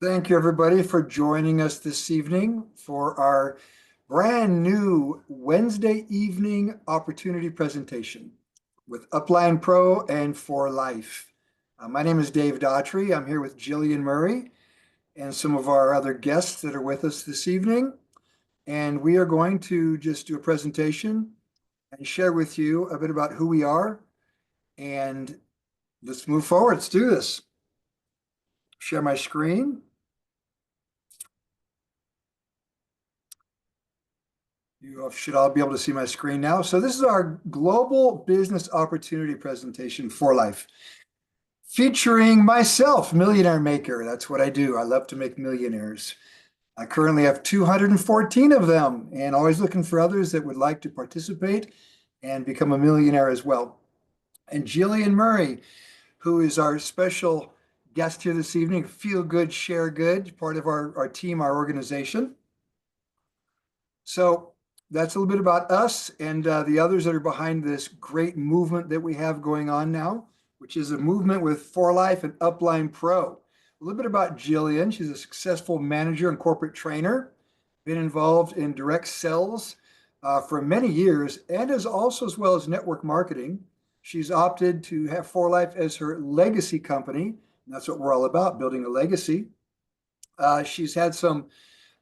Thank you, everybody, for joining us this evening for our brand new Wednesday evening opportunity presentation with Upline Pro and For Life. My name is Dave Daughtrey. I'm here with Gillian Murray and some of our other guests that are with us this evening. And we are going to just do a presentation and share with you a bit about who we are. And let's move forward. Let's do this. Share my screen. You should all be able to see my screen now. So this is our global business opportunity presentation for life, featuring myself, Millionaire Maker. That's what I do. I love to make millionaires. I currently have 214 of them and always looking for others that would like to participate and become a millionaire as well. And Gillian Murray, who is our special guest here this evening, Feel Good, Share Good, part of our team, our organization. So that's a little bit about us and the others that are behind this great movement that we have going on now, which is a movement with For Life and Upline Pro. A little bit about Gillian. She's a successful manager and corporate trainer, been involved in direct sales for many years, and is also, as well as network marketing. She's opted to have For Life as her legacy company. And that's what we're all about, building a legacy. She's had some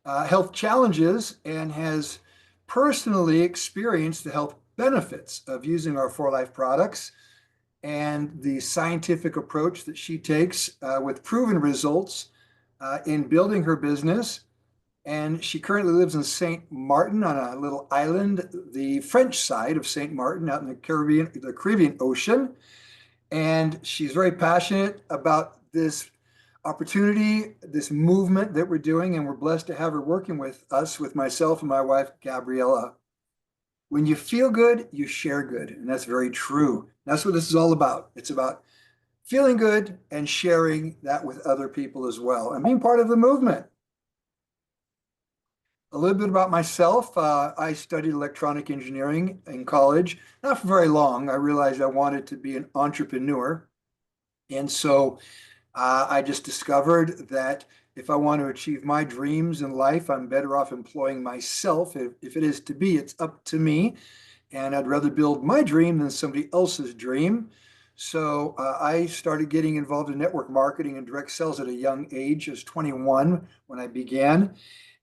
health challenges and has personally experienced the health benefits of using our For Life products and the scientific approach that she takes with proven results in building her business. And she currently lives in St. Martin on a little island, the French side of St. Martin, out in the Caribbean Ocean. And she's very passionate about this opportunity, this movement that we're doing, and we're blessed to have her working with us, with myself and my wife, Gabriella. When you feel good, you share good, and that's very true. That's what this is all about. It's about feeling good and sharing that with other people as well, and being part of the movement. A little bit about myself. I studied electronic engineering in college, not for very long. I realized I wanted to be an entrepreneur. And so I just discovered that if I want to achieve my dreams in life, I'm better off employing myself. If it is to be, it's up to me. And I'd rather build my dream than somebody else's dream. So I started getting involved in network marketing and direct sales at a young age. I was 21 when I began.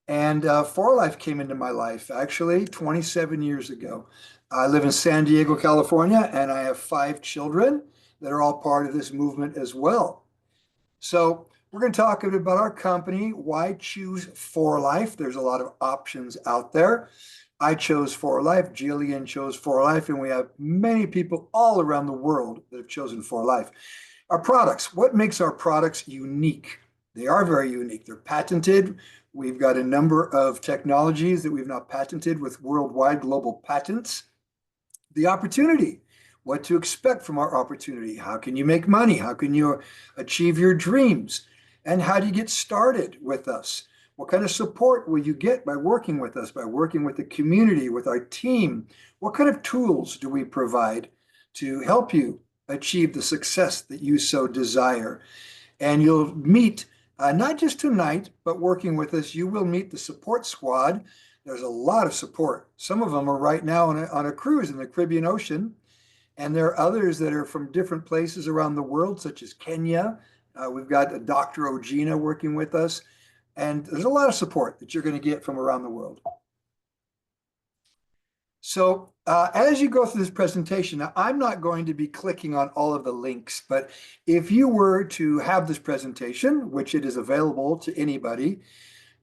And For Life came into my life actually 27 years ago. I live in San Diego, California, and I have 5 children that are all part of this movement as well. So we're going to talk a bit about our company. Why choose For Life? There's a lot of options out there. I chose For Life. Gillian chose For Life, and we have many people all around the world that have chosen For Life. Our products. What makes our products unique? They are very unique. They're patented. We've got a number of technologies that we've now patented with worldwide global patents. The opportunity, what to expect from our opportunity. How can you make money? How can you achieve your dreams? And how do you get started with us? What kind of support will you get by working with us, by working with the community, with our team? What kind of tools do we provide to help you achieve the success that you so desire? And you'll meet, not just tonight, but working with us, you will meet the support squad. There's a lot of support. Some of them are right now on a cruise in the Caribbean Ocean. And there are others that are from different places around the world, such as Kenya. We've got Dr. Ogina working with us. And there's a lot of support that you're going to get from around the world. So as you go through this presentation, now I'm not going to be clicking on all of the links, but if you were to have this presentation, which it is available to anybody,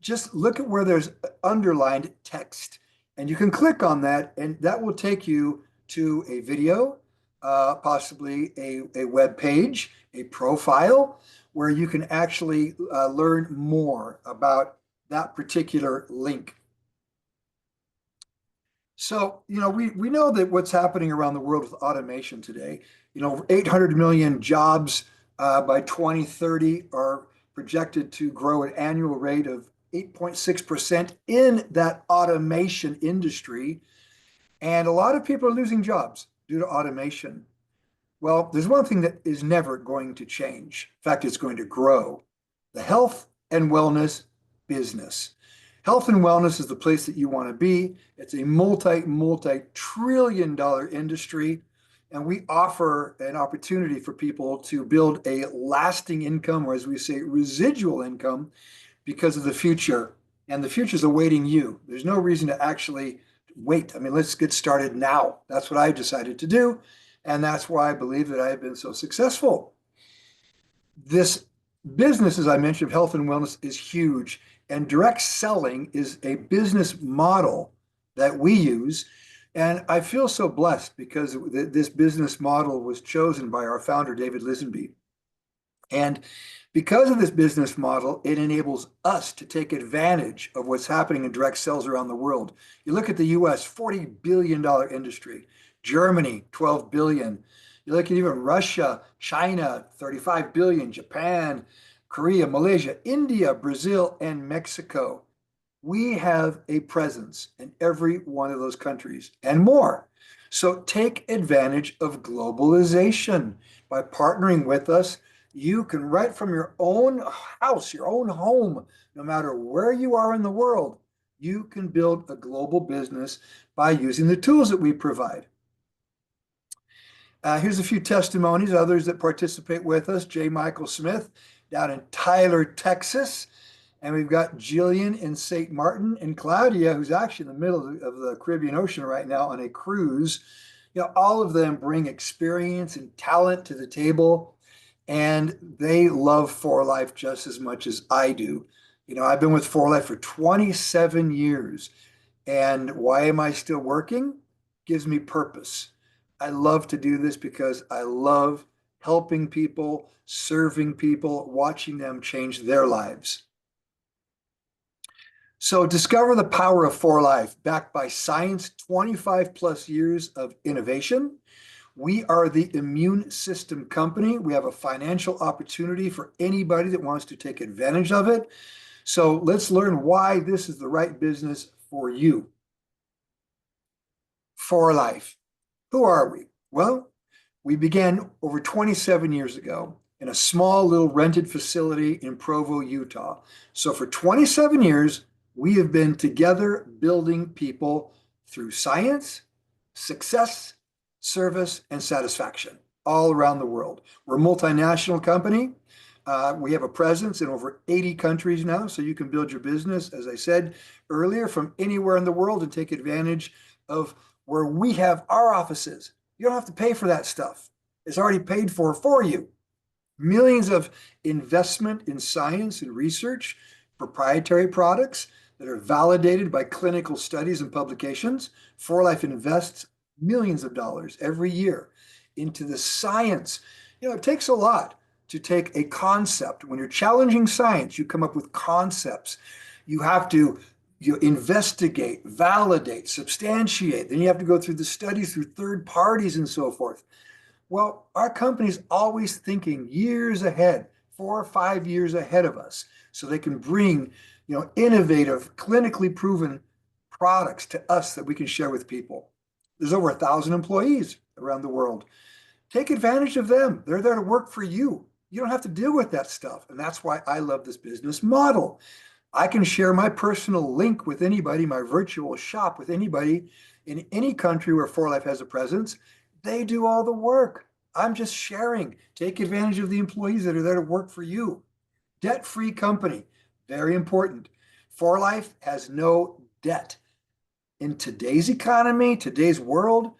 just look at where there's underlined text. And you can click on that, and that will take you to a video, possibly a web page, a profile, where you can actually learn more about that particular link. So, we know that what's happening around the world with automation today, 800 million jobs by 2030 are projected to grow at an annual rate of 8.6% in that automation industry. And a lot of people are losing jobs due to automation. Well, there's one thing that is never going to change. In fact, it's going to grow: the health and wellness business. Health and wellness is the place that you want to be. It's a multi-trillion dollar industry. And we offer an opportunity for people to build a lasting income, or as we say, residual income, because of the future. And the future is awaiting you. There's no reason to actually wait. I mean, let's get started now. That's what I decided to do. And that's why I believe that I have been so successful. This business, as I mentioned, of health and wellness is huge. And direct selling is a business model that we use. And I feel so blessed because this business model was chosen by our founder, David Lisenby. And because of this business model, it enables us to take advantage of what's happening in direct sales around the world. You look at the US, $40 billion industry, Germany, 12 billion. You look at even Russia, China, 35 billion, Japan, Korea, Malaysia, India, Brazil, and Mexico. We have a presence in every one of those countries and more. So take advantage of globalization by partnering with us. You can, right from your own house, your own home, no matter where you are in the world, you can build a global business by using the tools that we provide. Here's a few testimonies, others that participate with us. J. Michael Smith down in Tyler, Texas. And we've got Gillian in St. Martin, and Claudia, who's actually in the middle of the Caribbean Ocean right now on a cruise. You know, all of them bring experience and talent to the table, and they love For Life just as much as I do. You know, I've been with For Life for 27 years. And why am I still working? Gives me purpose. I love to do this because I love helping people, serving people, watching them change their lives. So discover the power of For Life, backed by science, 25 plus years of innovation. We are the immune system company. We have a financial opportunity for anybody that wants to take advantage of it. So let's learn why this is the right business for you. For Life. Who are we? Well, we began over 27 years ago in a small little rented facility in Provo, Utah. So for 27 years, we have been together building people through science, success, service, and satisfaction all around the world. We're a multinational company. We have a presence in over 80 countries now, so you can build your business, as I said earlier, from anywhere in the world and take advantage of where we have our offices. You don't have to pay for that stuff. It's already paid for you. Millions of investment in science and research, proprietary products that are validated by clinical studies and publications. For Life invests millions of dollars every year into the science. You know, it takes a lot to take a concept. When you're challenging science, you come up with concepts. You have to investigate, validate, substantiate. Then you have to go through the studies through third parties and so forth. Well, our company's always thinking years ahead, 4 or 5 years ahead of us, so they can bring, innovative, clinically proven products to us that we can share with people. There's over 1,000 employees around the world. Take advantage of them. They're there to work for you. You don't have to deal with that stuff. And that's why I love this business model. I can share my personal link with anybody, my virtual shop with anybody in any country where For Life has a presence. They do all the work. I'm just sharing. Take advantage of the employees that are there to work for you. Debt-free company, very important. For Life has no debt. In today's economy, today's world,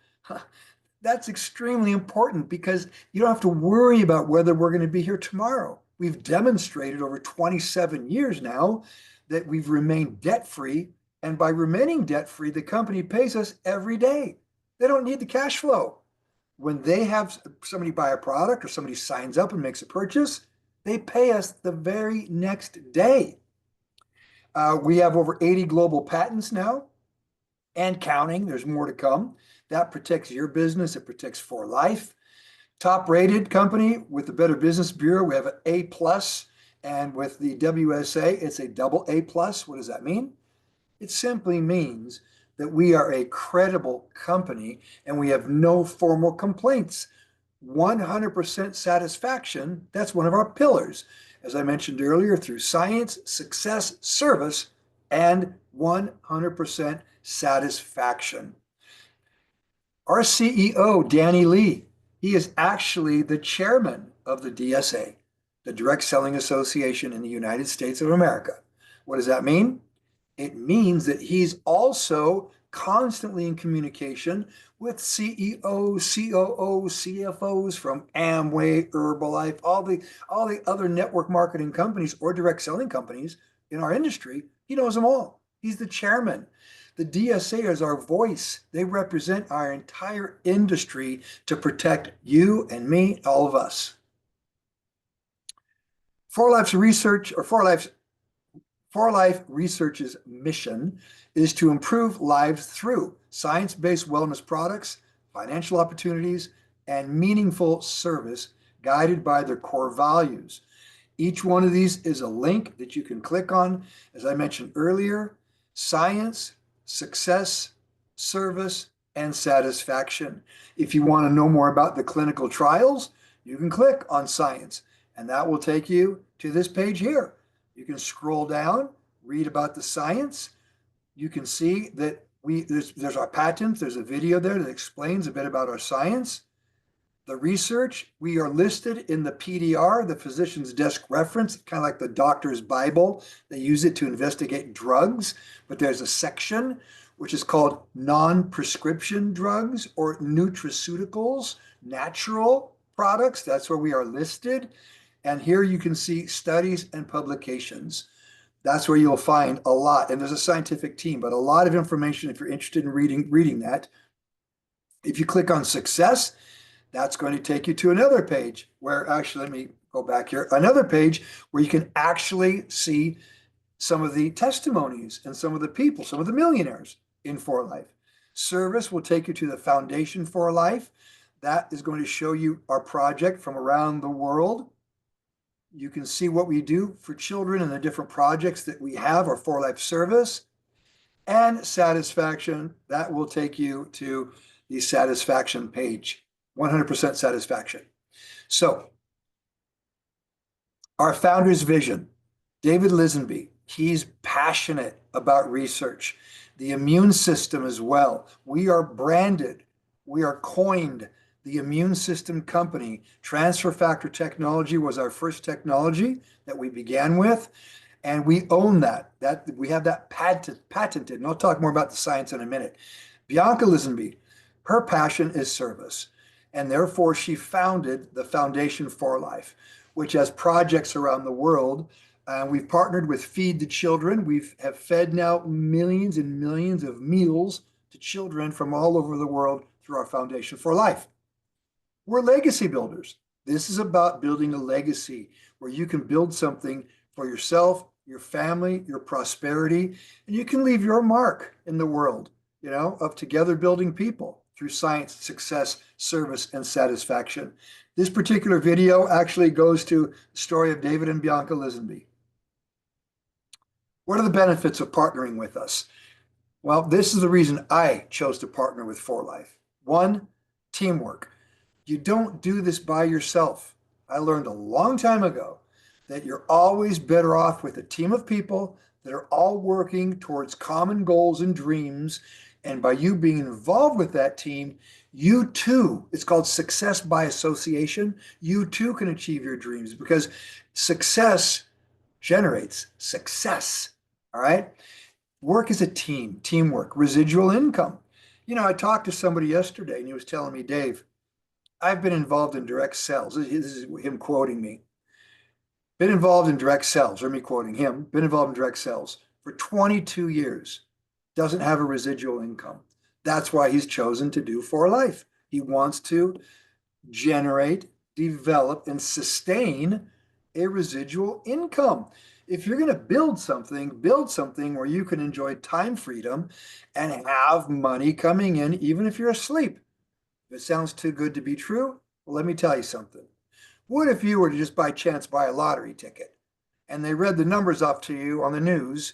that's extremely important because you don't have to worry about whether we're going to be here tomorrow. We've demonstrated over 27 years now that we've remained debt-free. And by remaining debt-free, the company pays us every day. They don't need the cash flow. When they have somebody buy a product or somebody signs up and makes a purchase, they pay us the very next day. We have over 80 global patents now and counting. There's more to come. That protects your business. It protects For Life. Top rated company with the Better Business Bureau. We have an A plus, and with the WSA, it's a double A plus. What does that mean? It simply means that we are a credible company and we have no formal complaints. 100% satisfaction, that's one of our pillars, as I mentioned earlier, through science, success, service, and 100% satisfaction. Our CEO, Danny Lee, he is actually the chairman of the DSA, the Direct Selling Association in the United States of America. What does that mean? It means that he's also constantly in communication with CEOs, COOs, CFOs from Amway, Herbalife, all the other network marketing companies or direct selling companies in our industry. He knows them all. He's the chairman. The DSA is our voice. They represent our entire industry to protect you and me, all of us. For Life's research or For Life Research's mission is to improve lives through science-based wellness products, financial opportunities, and meaningful service guided by their core values. Each one of these is a link that you can click on. As I mentioned earlier, science, success, service, and satisfaction. If you want to know more about the clinical trials, you can click on science, and that will take you to this page here. You can scroll down, read about the science. You can see that there's our patents. There's a video there that explains a bit about our science. The research, we are listed in the PDR, the physician's desk reference, kind of like the doctor's Bible. They use it to investigate drugs, but there's a section which is called non-prescription drugs or nutraceuticals, natural products. That's where we are listed. And here you can see studies and publications. That's where you'll find a lot. And there's a scientific team, but a lot of information if you're interested in reading that. If you click on success, that's going to take you to another page where actually, let me go back here, another page where you can actually see some of the testimonies and some of the people, some of the millionaires in For Life. Service will take you to the Foundation for Life. That is going to show you our project from around the world. You can see what we do for children and the different projects that we have, our For Life service. And satisfaction, that will take you to the satisfaction page, 100% satisfaction. So our founder's vision, David Lisenby, he's passionate about research, the immune system as well. We are branded, we are coined the immune system company. Transfer factor technology was our first technology that we began with, and we own that. We have that patented, and I'll talk more about the science in a minute. Bianca Lisenby, her passion is service, and therefore she founded the Foundation for Life, which has projects around the world. We've partnered with Feed the Children. We have fed now millions and millions of meals to children from all over the world through our Foundation for Life. We're legacy builders. This is about building a legacy where you can build something for yourself, your family, your prosperity, and you can leave your mark in the world, of together building people through science, success, service, and satisfaction. This particular video actually goes to the story of David and Bianca Lisenby. What are the benefits of partnering with us? Well, this is the reason I chose to partner with For Life. One, teamwork. You don't do this by yourself. I learned a long time ago that you're always better off with a team of people that are all working towards common goals and dreams. And by you being involved with that team, you too, it's called success by association, you too can achieve your dreams because success generates success. All right. Work as a team, teamwork, residual income. I talked to somebody yesterday and he was telling me, Dave, I've been involved in direct sales. This is him quoting me. Been involved in direct sales, or me quoting him, been involved in direct sales for 22 years. Doesn't have a residual income. That's why he's chosen to do For Life. He wants to generate, develop, and sustain a residual income. If you're going to build something where you can enjoy time freedom and have money coming in, even if you're asleep. If it sounds too good to be true, well, let me tell you something. What if you were to just by chance buy a lottery ticket and they read the numbers off to you on the news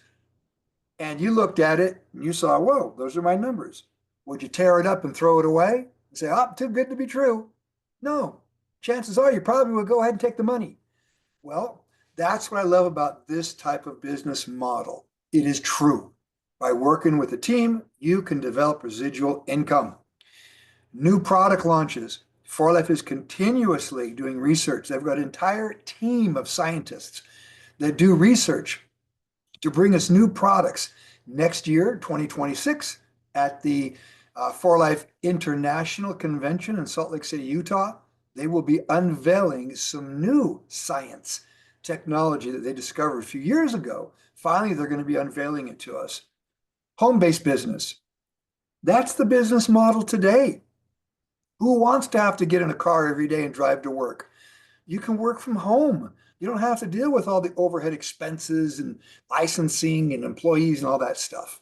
and you looked at it and you saw, whoa, those are my numbers. Would you tear it up and throw it away and say, oh, too good to be true? No. Chances are you probably will go ahead and take the money. Well, that's what I love about this type of business model. It is true. By working with a team, you can develop residual income. New product launches. 4Life is continuously doing research. They've got an entire team of scientists that do research to bring us new products next year, 2026, at the 4Life International Convention in Salt Lake City, Utah. They will be unveiling some new science technology that they discovered a few years ago. Finally, they're going to be unveiling it to us. Home-based business. That's the business model today. Who wants to have to get in a car every day and drive to work? You can work from home. You don't have to deal with all the overhead expenses and licensing and employees and all that stuff.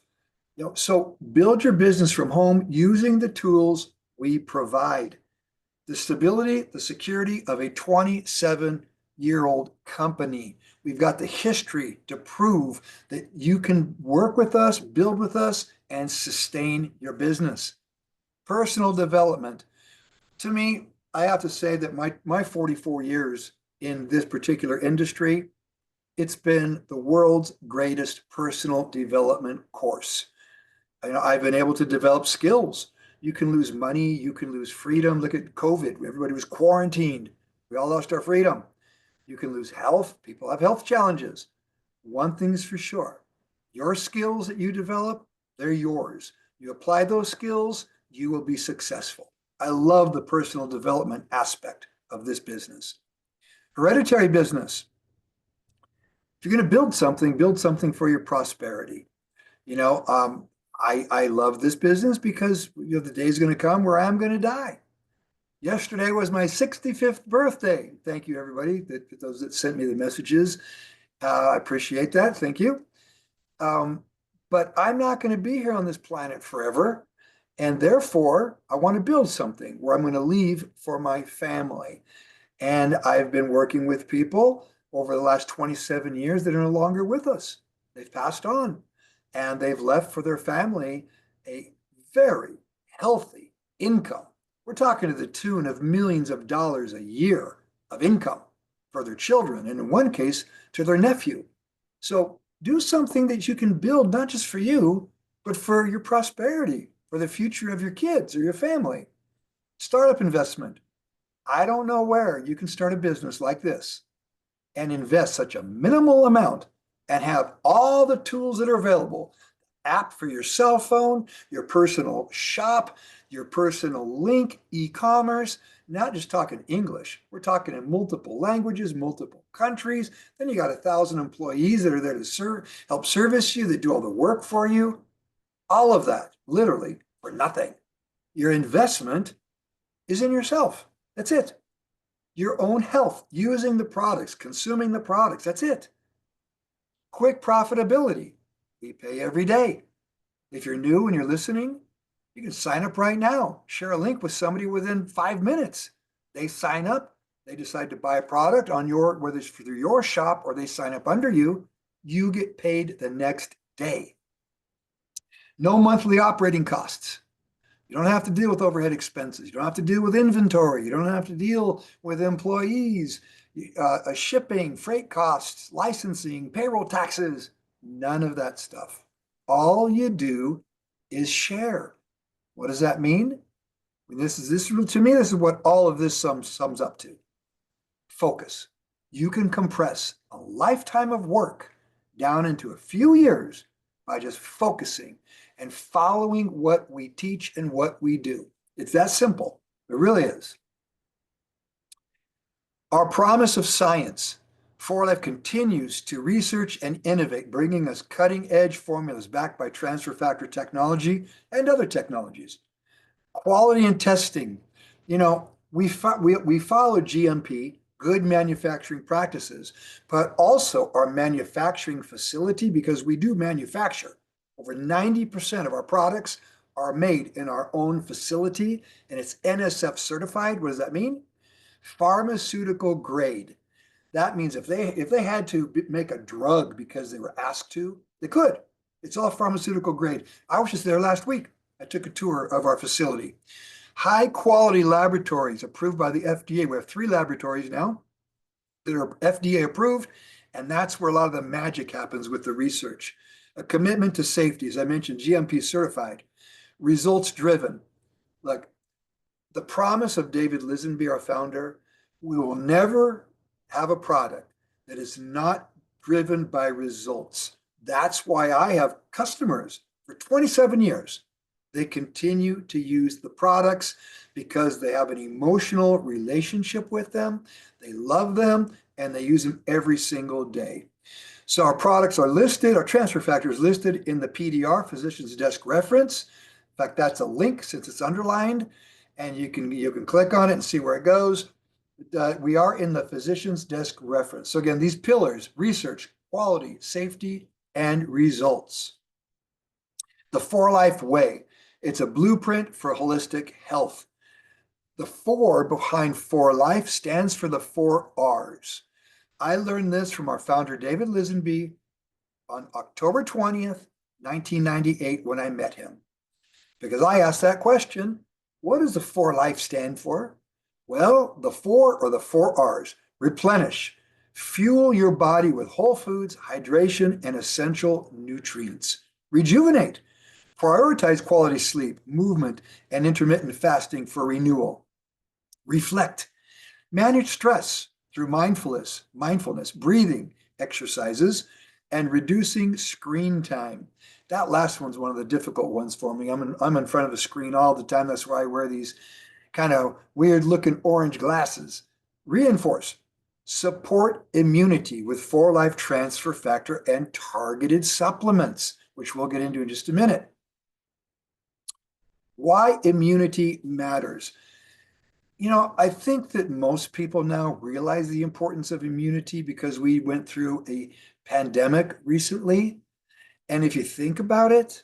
So build your business from home using the tools we provide. The stability, the security of a 27-year-old company. We've got the history to prove that you can work with us, build with us, and sustain your business. Personal development. To me, I have to say that my 44 years in this particular industry, it's been the world's greatest personal development course. I've been able to develop skills. You can lose money, you can lose freedom. Look at COVID. Everybody was quarantined. We all lost our freedom. You can lose health. People have health challenges. One thing's for sure. Your skills that you develop, they're yours. You apply those skills, you will be successful. I love the personal development aspect of this business. Hereditary business. If you're going to build something for your prosperity. You know, I love this business because the day is going to come where I'm going to die. Yesterday was my 65th birthday. Thank you, everybody, those that sent me the messages. I appreciate that. Thank you. But I'm not going to be here on this planet forever. And therefore, I want to build something where I'm going to leave for my family. And I've been working with people over the last 27 years that are no longer with us. They've passed on and they've left for their family a very healthy income. We're talking to the tune of millions of dollars a year of income for their children, and in one case, to their nephew. So do something that you can build, not just for you, but for your prosperity, for the future of your kids or your family. Startup investment. I don't know where you can start a business like this and invest such a minimal amount and have all the tools that are available. App for your cell phone, your personal shop, your personal link, e-commerce, not just talking English. We're talking in multiple languages, multiple countries. Then you got 1,000 employees that are there to help service you, that do all the work for you. All of that, literally, for nothing. Your investment is in yourself. That's it. Your own health, using the products, consuming the products. That's it. Quick profitability. We pay every day. If you're new and you're listening, you can sign up right now. Share a link with somebody within 5 minutes. They sign up. They decide to buy a product on whether it's through your shop or they sign up under you. You get paid the next day. No monthly operating costs. You don't have to deal with overhead expenses. You don't have to deal with inventory. You don't have to deal with employees, shipping, freight costs, licensing, payroll taxes, none of that stuff. All you do is share. What does that mean? To me, this is what all of this sums up to. Focus. You can compress a lifetime of work down into a few years by just focusing and following what we teach and what we do. It's that simple. It really is. Our promise of science. 4Life continues to research and innovate, bringing us cutting-edge formulas backed by transfer factor technology and other technologies. Quality and testing. We follow GMP, good manufacturing practices, but also our manufacturing facility, because we do manufacture. Over 90% of our products are made in our own facility, and it's NSF certified. What does that mean? Pharmaceutical grade. That means if they had to make a drug because they were asked to, they could. It's all pharmaceutical grade. I was just there last week. I took a tour of our facility. High quality laboratories approved by the FDA. We have three laboratories now that are FDA approved, and that's where a lot of the magic happens with the research. A commitment to safety, as I mentioned, GMP certified, results driven. Like the promise of David Lisenby, our founder, we will never have a product that is not driven by results. That's why I have customers for 27 years. They continue to use the products because they have an emotional relationship with them. They love them and they use them every single day. So our products are listed, our transfer factor is listed in the PDR, Physician's Desk Reference. In fact, that's a link since it's underlined, and you can click on it and see where it goes. We are in the Physician's Desk Reference. So again, these pillars: research, quality, safety, and results. The 4Life Way. It's a blueprint for holistic health. The 4 behind 4Life stands for the 4 R's. I learned this from our founder, David Lisenby, on October 20th, 1998, when I met him. Because I asked that question, what does the 4Life stand for? Well, the 4 or the 4 R's: replenish, fuel your body with whole foods, hydration, and essential nutrients. Rejuvenate, prioritize quality sleep, movement, and intermittent fasting for renewal. Reflect, manage stress through mindfulness, breathing exercises, and reducing screen time. That last one's one of the difficult ones for me. I'm in front of the screen all the time. That's why I wear these kind of weird looking orange glasses. Reinforce, support immunity with 4Life Transfer Factor and targeted supplements, which we'll get into in just a minute. Why immunity matters. I think that most people now realize the importance of immunity because we went through a pandemic recently. And if you think about it,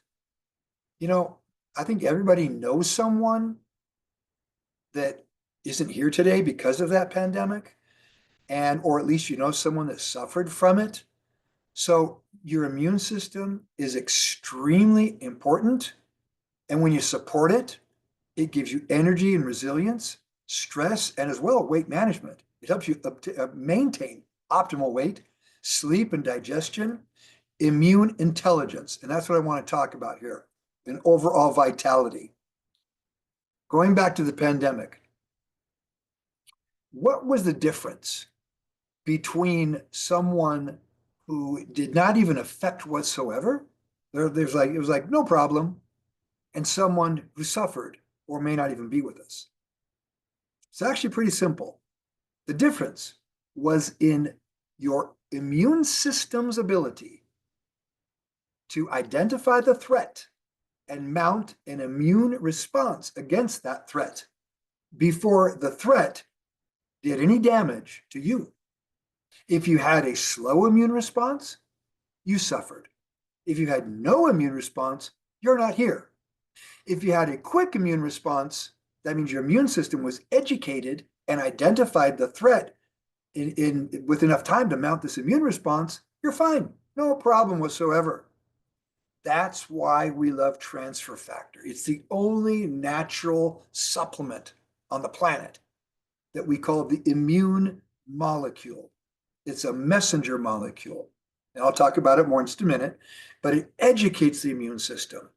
I think everybody knows someone that isn't here today because of that pandemic, or at least someone that suffered from it. So your immune system is extremely important. And when you support it, it gives you energy and resilience, stress, and as well weight management. It helps you maintain optimal weight, sleep and digestion, immune intelligence. And that's what I want to talk about here, and overall vitality. Going back to the pandemic, what was the difference between someone who did not even affect whatsoever? It was like no problem, and someone who suffered or may not even be with us. It's actually pretty simple. The difference was in your immune system's ability to identify the threat and mount an immune response against that threat before the threat did any damage to you. If you had a slow immune response, you suffered. If you had no immune response, you're not here. If you had a quick immune response, that means your immune system was educated and identified the threat with enough time to mount this immune response, you're fine. No problem whatsoever. That's why we love transfer factor. It's the only natural supplement on the planet that we call the immune molecule. It's a messenger molecule. And I'll talk about it more in just a minute, but it educates the immune system.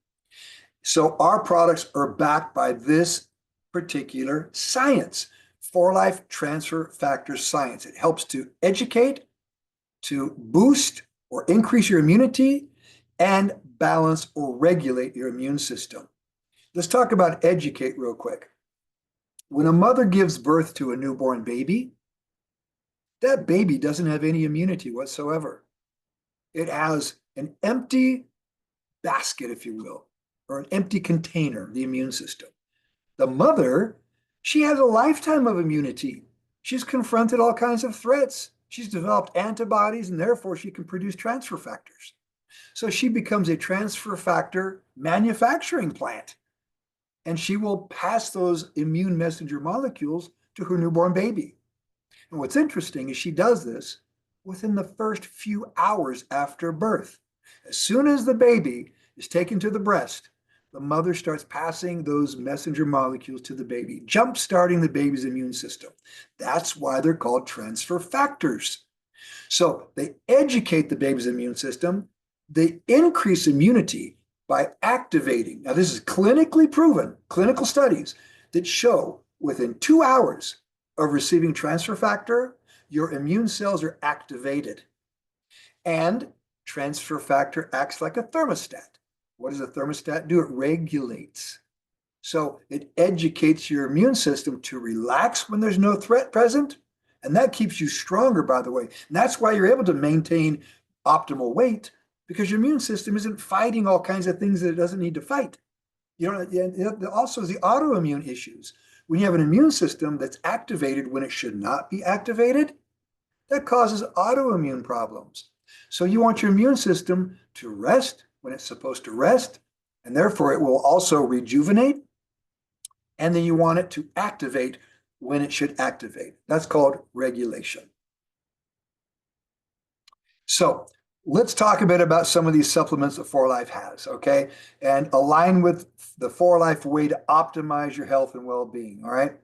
So our products are backed by this particular science, 4Life Transfer Factor science. It helps to educate, to boost or increase your immunity, and balance or regulate your immune system. Let's talk about educate real quick. When a mother gives birth to a newborn baby, that baby doesn't have any immunity whatsoever. It has an empty basket, if you will, or an empty container, the immune system. The mother, she has a lifetime of immunity. She's confronted all kinds of threats. She's developed antibodies, and therefore she can produce transfer factors. So she becomes a transfer factor manufacturing plant, and she will pass those immune messenger molecules to her newborn baby. And what's interesting is she does this within the first few hours after birth. As soon as the baby is taken to the breast, the mother starts passing those messenger molecules to the baby, jump starting the baby's immune system. That's why they're called transfer factors. So they educate the baby's immune system. They increase immunity by activating. Now, this is clinically proven, clinical studies that show within 2 hours of receiving transfer factor, your immune cells are activated. And transfer factor acts like a thermostat. What does a thermostat do? It regulates. So it educates your immune system to relax when there's no threat present. And that keeps you stronger, by the way. And that's why you're able to maintain optimal weight, because your immune system isn't fighting all kinds of things that it doesn't need to fight. You know, also the autoimmune issues. When you have an immune system that's activated when it should not be activated, that causes autoimmune problems. So you want your immune system to rest when it's supposed to rest, and therefore it will also rejuvenate. And then you want it to activate when it should activate. That's called regulation. So let's talk a bit about some of these supplements that 4Life has, okay? And align with the 4Life way to optimize your health and well-being, all right?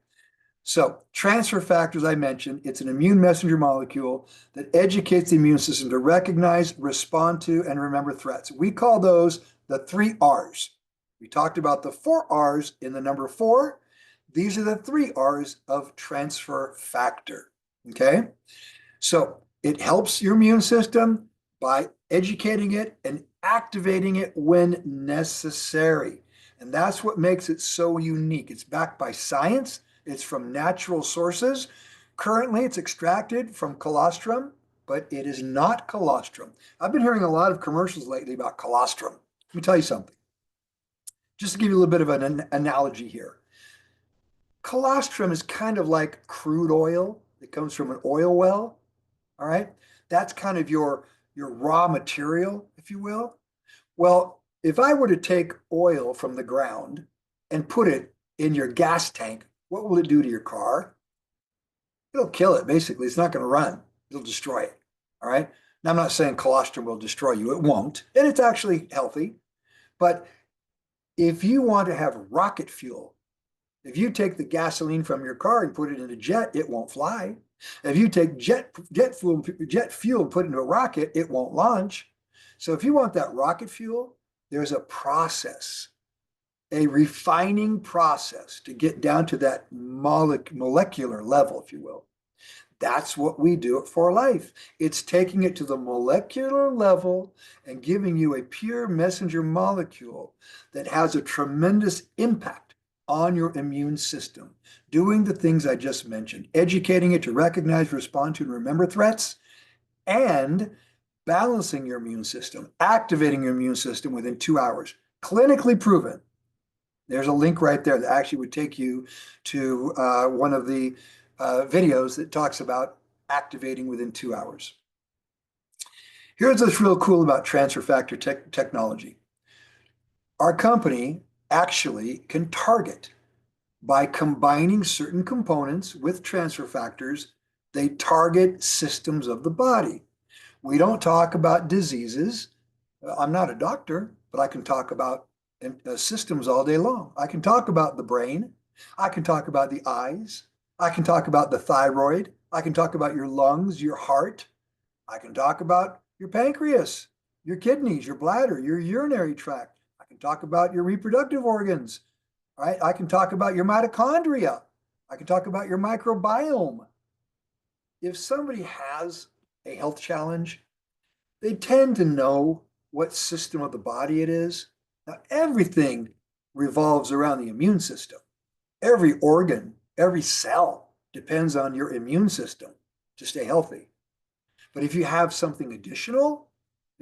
So transfer factors, I mentioned, it's an immune messenger molecule that educates the immune system to recognize, respond to, and remember threats. We call those the 3 Rs. We talked about the 4 Rs in the number 4. These are the 3 Rs of transfer factor, okay? So it helps your immune system by educating it and activating it when necessary. And that's what makes it so unique. It's backed by science. It's from natural sources. Currently, it's extracted from colostrum, but it is not colostrum. I've been hearing a lot of commercials lately about colostrum. Let me tell you something. Just to give you a little bit of an analogy here. Colostrum is kind of like crude oil that comes from an oil well. All right. That's kind of your raw material, if you will. Well, if I were to take oil from the ground and put it in your gas tank, what will it do to your car? It'll kill it, basically. It's not going to run. It'll destroy it. All right. Now, I'm not saying colostrum will destroy you. It won't. And it's actually healthy. But if you want to have rocket fuel, if you take the gasoline from your car and put it in a jet, it won't fly. If you take jet fuel and put it into a rocket, it won't launch. So if you want that rocket fuel, there's a process, a refining process to get down to that molecular level, if you will. That's what we do at 4Life. It's taking it to the molecular level and giving you a pure messenger molecule that has a tremendous impact on your immune system, doing the things I just mentioned, educating it to recognize, respond to, and remember threats, and balancing your immune system, activating your immune system within 2 hours. Clinically proven. There's a link right there that actually would take you to one of the videos that talks about activating within 2 hours. Here's what's real cool about transfer factor technology. Our company actually can target by combining certain components with transfer factors. They target systems of the body. We don't talk about diseases. I'm not a doctor, but I can talk about systems all day long. I can talk about the brain. I can talk about the eyes. I can talk about the thyroid. I can talk about your lungs, your heart. I can talk about your pancreas, your kidneys, your bladder, your urinary tract. I can talk about your reproductive organs, right? I can talk about your mitochondria. I can talk about your microbiome. If somebody has a health challenge, they tend to know what system of the body it is. Now, everything revolves around the immune system. Every organ, every cell depends on your immune system to stay healthy. But if you have something additional,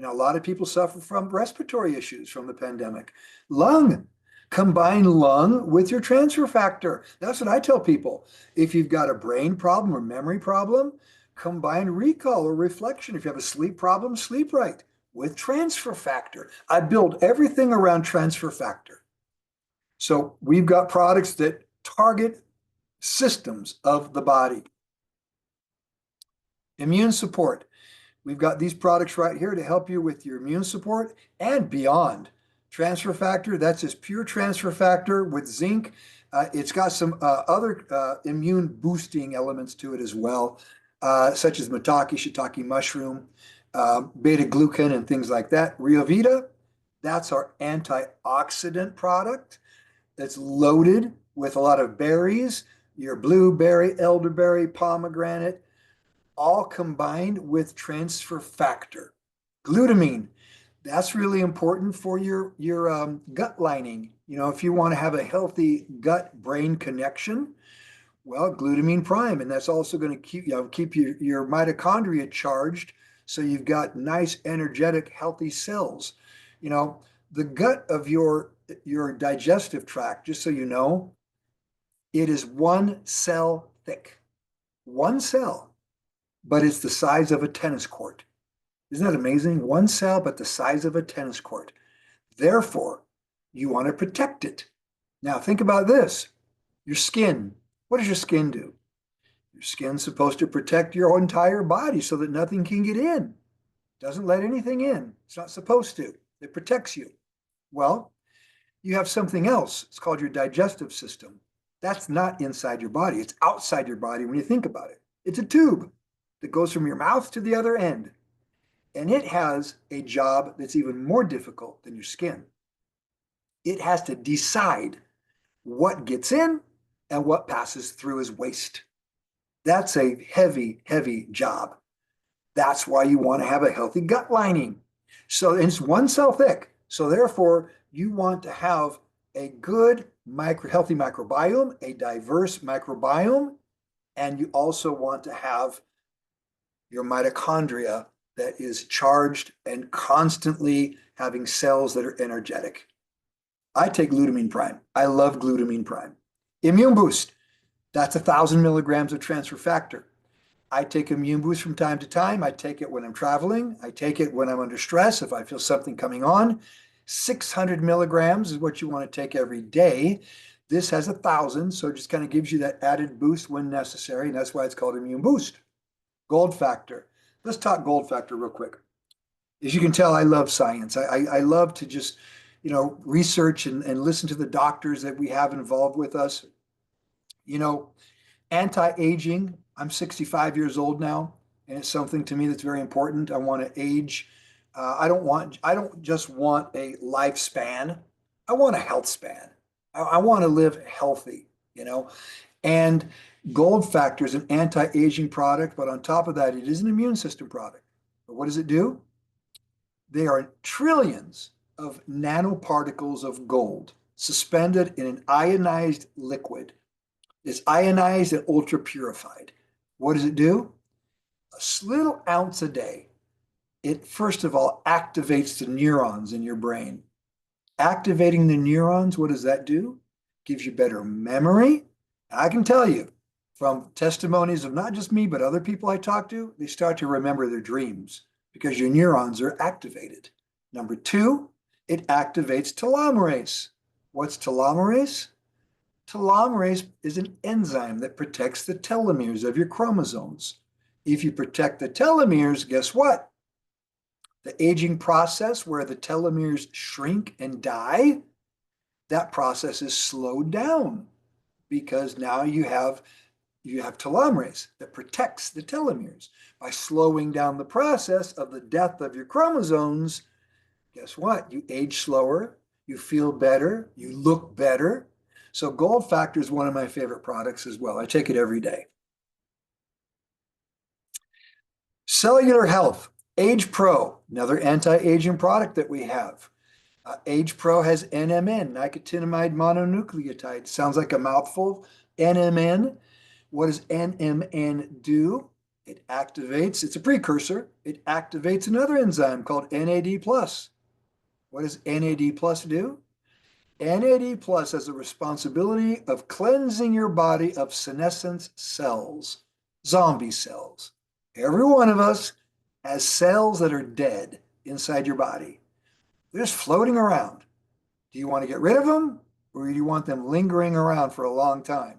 a lot of people suffer from respiratory issues from the pandemic. Combine lung with your transfer factor. That's what I tell people. If you've got a brain problem or memory problem, combine recall or reflection. If you have a sleep problem, sleep right with transfer factor. I build everything around transfer factor. So we've got products that target systems of the body. Immune support. We've got these products right here to help you with your immune support and beyond. Transfer factor, that's just pure transfer factor with zinc. It's got some other immune boosting elements to it as well, such as shiitake mushroom, beta glucan, and things like that. Rio Vita, that's our antioxidant product that's loaded with a lot of berries, your blueberry, elderberry, pomegranate, all combined with transfer factor. Glutamine, that's really important for your gut lining. You know, if you want to have a healthy gut brain connection, well, glutamine prime, and that's also going to keep your mitochondria charged, so you've got nice, energetic, healthy cells. You know, the gut of your digestive tract, just so you know, it is one cell thick, one cell, but it's the size of a tennis court. Isn't that amazing? One cell, but the size of a tennis court. Therefore, you want to protect it. Now, think about this. Your skin. What does your skin do? Your skin's supposed to protect your entire body so that nothing can get in. It doesn't let anything in. It's not supposed to. It protects you. Well, you have something else. It's called your digestive system. That's not inside your body. It's outside your body when you think about it. It's a tube that goes from your mouth to the other end. And it has a job that's even more difficult than your skin. It has to decide what gets in and what passes through as waste. That's a heavy, heavy job. That's why you want to have a healthy gut lining. So it's one cell thick. So therefore, you want to have a good healthy microbiome, a diverse microbiome, and you also want to have your mitochondria that is charged and constantly having cells that are energetic. I take glutamine prime. I love glutamine prime. Immune boost, that's 1,000 milligrams of transfer factor. I take immune boost from time to time. I take it when I'm traveling. I take it when I'm under stress, if I feel something coming on. 600 milligrams is what you want to take every day. This has 1,000, so it just kind of gives you that added boost when necessary, and that's why it's called immune boost. Gold factor. Let's talk gold factor real quick. As you can tell, I love science. I love to just, research and listen to the doctors that we have involved with us. You know, anti-aging, I'm 65 years old now, and it's something to me that's very important. I want to age. I don't just want a lifespan. I want a health span. I want to live healthy, and Gold Factor is an anti-aging product, but on top of that, it is an immune system product. But what does it do? There are trillions of nanoparticles of gold suspended in an ionized liquid. It's ionized and ultra purified. What does it do? A little ounce a day. It first of all activates the neurons in your brain. Activating the neurons, what does that do? Gives you better memory. I can tell you from testimonies of not just me, but other people I talk to, they start to remember their dreams because your neurons are activated. Number two, it activates telomerase. What's telomerase? Telomerase is an enzyme that protects the telomeres of your chromosomes. If you protect the telomeres, guess what? The aging process where the telomeres shrink and die, that process is slowed down because now you have telomerase that protects the telomeres. By slowing down the process of the death of your chromosomes, guess what? You age slower, you feel better, you look better. So Gold Factor is one of my favorite products as well. I take it every day. Cellular Health, Age Pro, another anti-aging product that we have. Age Pro has NMN, nicotinamide mononucleotide. Sounds like a mouthful. NMN. What does NMN do? It activates, it's a precursor. It activates another enzyme called NAD+. What does NAD+ do? NAD+ has the responsibility of cleansing your body of senescent cells, zombie cells. Every one of us has cells that are dead inside your body. They're just floating around. Do you want to get rid of them, or do you want them lingering around for a long time?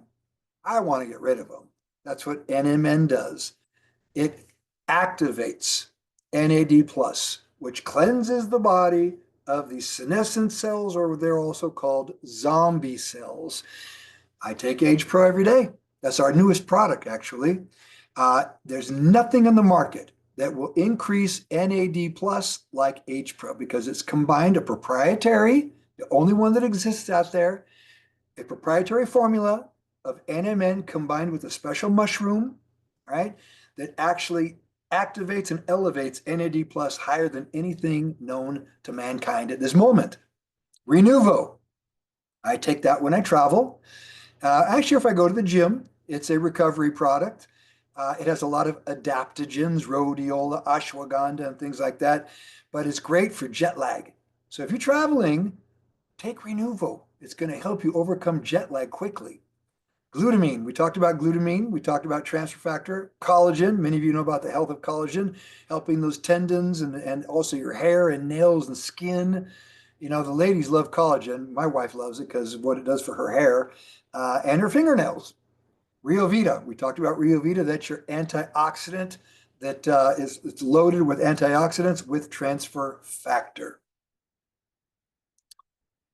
I want to get rid of them. That's what NMN does. It activates NAD+, which cleanses the body of these senescent cells, or they're also called zombie cells. I take Age Pro every day. That's our newest product, actually. There's nothing on the market that will increase NAD plus like Age Pro because it's combined a proprietary, the only one that exists out there, a proprietary formula of NMN combined with a special mushroom, right, that actually activates and elevates NAD plus higher than anything known to mankind at this moment. Renuvo. I take that when I travel. Actually, if I go to the gym, it's a recovery product. It has a lot of adaptogens, rhodiola, ashwagandha, and things like that, but it's great for jet lag. So if you're traveling, take Renuvo. It's going to help you overcome jet lag quickly. Glutamine. We talked about glutamine. We talked about transfer factor. Collagen. Many of you know about the health of collagen, helping those tendons and also your hair and nails and skin. You know, the ladies love collagen. My wife loves it because of what it does for her hair and her fingernails. Rio Vita. We talked about Rio Vita. That's your antioxidant that is it's loaded with antioxidants with transfer factor.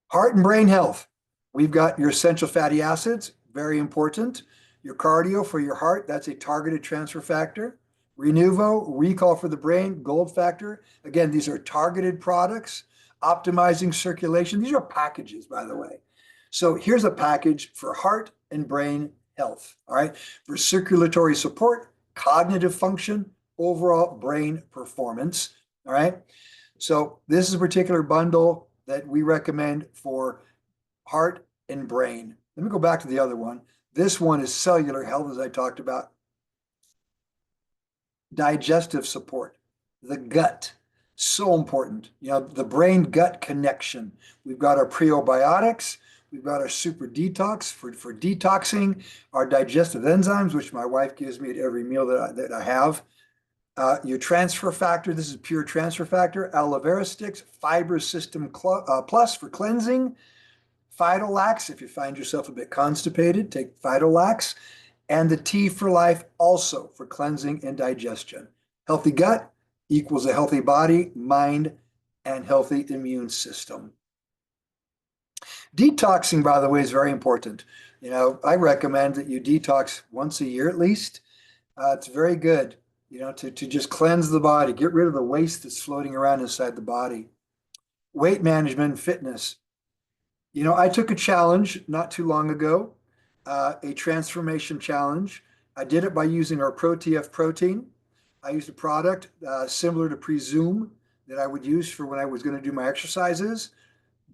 Heart and brain health. We've got your essential fatty acids, very important. Your cardio for your heart, that's a targeted transfer factor. Renuvo, recall for the brain, gold factor. Again, these are targeted products, optimizing circulation. These are packages, by the way. So here's a package for heart and brain health, all right? For circulatory support, cognitive function, overall brain performance, all right? So this is a particular bundle that we recommend for heart and brain. Let me go back to the other one. This one is cellular health, as I talked about. Digestive support, the gut, so important. You know, the brain-gut connection. We've got our prebiotics. We've got our super detox for detoxing, our digestive enzymes, which my wife gives me at every meal that I have. Your transfer factor, this is pure transfer factor, aloe vera sticks, fiber system plus for cleansing, Phytolax, if you find yourself a bit constipated, take Phytolax, and the Tea for Life also for cleansing and digestion. Healthy gut equals a healthy body, mind, and healthy immune system. Detoxing, by the way, is very important. You know, I recommend that you detox once a year at least. It's very good, you know, to just cleanse the body, get rid of the waste that's floating around inside the body. Weight management and fitness. You know, I took a challenge not too long ago, a transformation challenge. I did it by using our ProTF protein. I used a product similar to Presume that I would use for when I was going to do my exercises.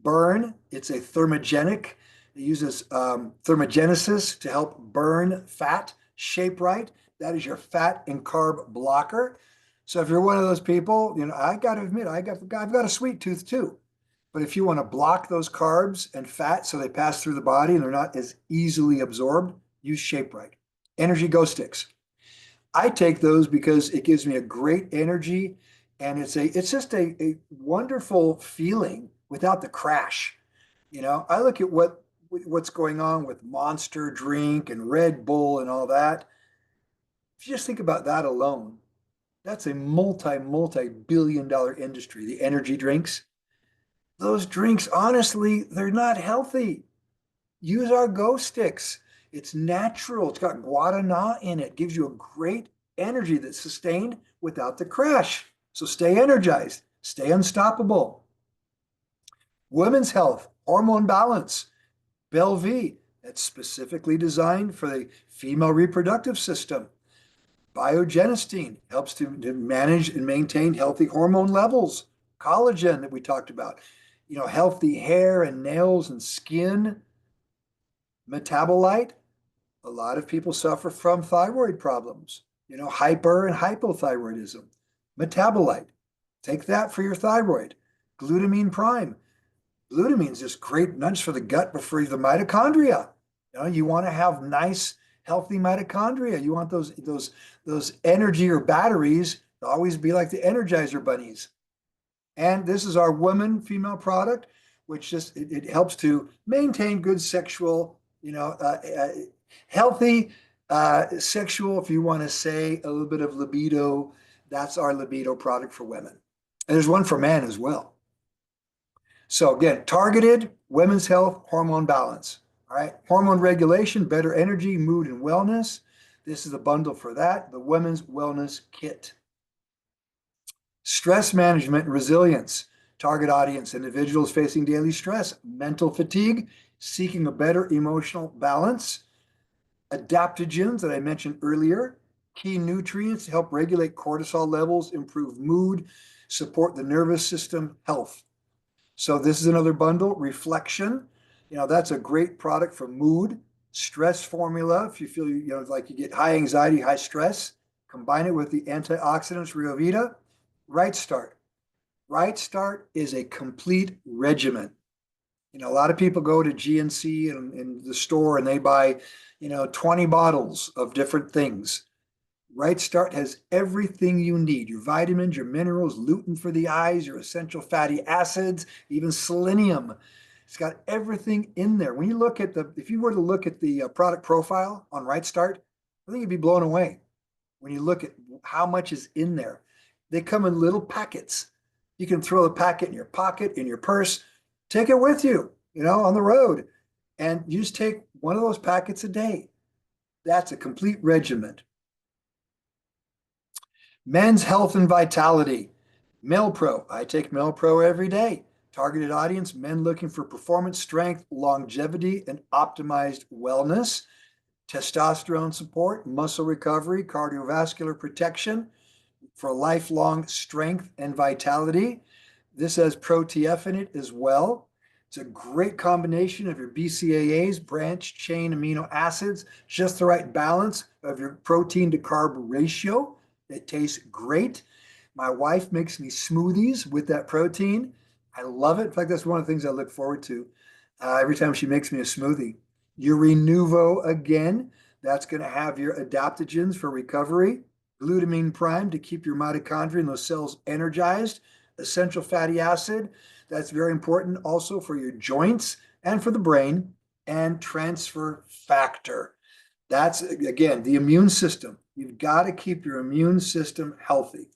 Burn, it's a thermogenic. It uses thermogenesis to help burn fat, Shape Right. That is your fat and carb blocker. So if you're one of those people, you know, I got to admit, I've got a sweet tooth too. But if you want to block those carbs and fat so they pass through the body and they're not as easily absorbed, use Shape Right. Energy Go Sticks. I take those because it gives me a great energy and it's just a wonderful feeling without the crash. You know, I look at what's going on with Monster Drink and Red Bull and all that. If you just think about that alone, that's a multi-billion dollar industry, the energy drinks. Those drinks, honestly, they're not healthy. Use our Go Sticks. It's natural. It's got guarana in it. Gives you a great energy that's sustained without the crash. So stay energized. Stay unstoppable. Women's health, hormone balance. Belvie, that's specifically designed for the female reproductive system. Biogenistine helps to manage and maintain healthy hormone levels. Collagen that we talked about. You know, healthy hair and nails and skin. Metabolite, a lot of people suffer from thyroid problems, you know, hyper and hypothyroidism. Metabolite, take that for your thyroid. Glutamine Prime. Glutamine is just great, not just for the gut, but for the mitochondria. You know, you want to have nice, healthy mitochondria. You want those energy or batteries to always be like the Energizer bunnies. And this is our woman female product, which just it helps to maintain good sexual, you know, healthy sexual, if you want to say a little bit of libido. That's our libido product for women. And there's one for men as well. So again, targeted women's health, hormone balance. All right. Hormone regulation, better energy, mood, and wellness. This is a bundle for that. The Women's Wellness Kit. Stress management and resilience. Target audience, individuals facing daily stress, mental fatigue, seeking a better emotional balance. Adaptogens that I mentioned earlier, key nutrients to help regulate cortisol levels, improve mood, support the nervous system health. So this is another bundle. Reflection, that's a great product for mood. Stress formula, if you feel like you get high anxiety, high stress, combine it with the antioxidants Rio Vita. Right Start. Right Start is a complete regimen. A lot of people go to GNC and in the store and they buy, 20 bottles of different things. Right Start has everything you need, your vitamins, your minerals, lutein for the eyes, your essential fatty acids, even selenium. It's got everything in there. When you look at if you were to look at the product profile on Right Start, I think you'd be blown away when you look at how much is in there. They come in little packets. You can throw the packet in your pocket, in your purse, take it with you, on the road, and you just take one of those packets a day. That's a complete regimen. Men's health and vitality. MelPro. I take MelPro every day. Targeted audience, men looking for performance, strength, longevity, and optimized wellness. Testosterone support, muscle recovery, cardiovascular protection for lifelong strength and vitality. This has Pro-TF in it as well. It's a great combination of your BCAAs, branch chain amino acids, just the right balance of your protein to carb ratio. It tastes great. My wife makes me smoothies with that protein. I love it. In fact, that's one of the things I look forward to every time she makes me a smoothie. Your Renuvo again, that's going to have your adaptogens for recovery, glutamine prime to keep your mitochondria and those cells energized, essential fatty acid, that's very important also for your joints and for the brain, and transfer factor. That's, again, the immune system. You've got to keep your immune system healthy.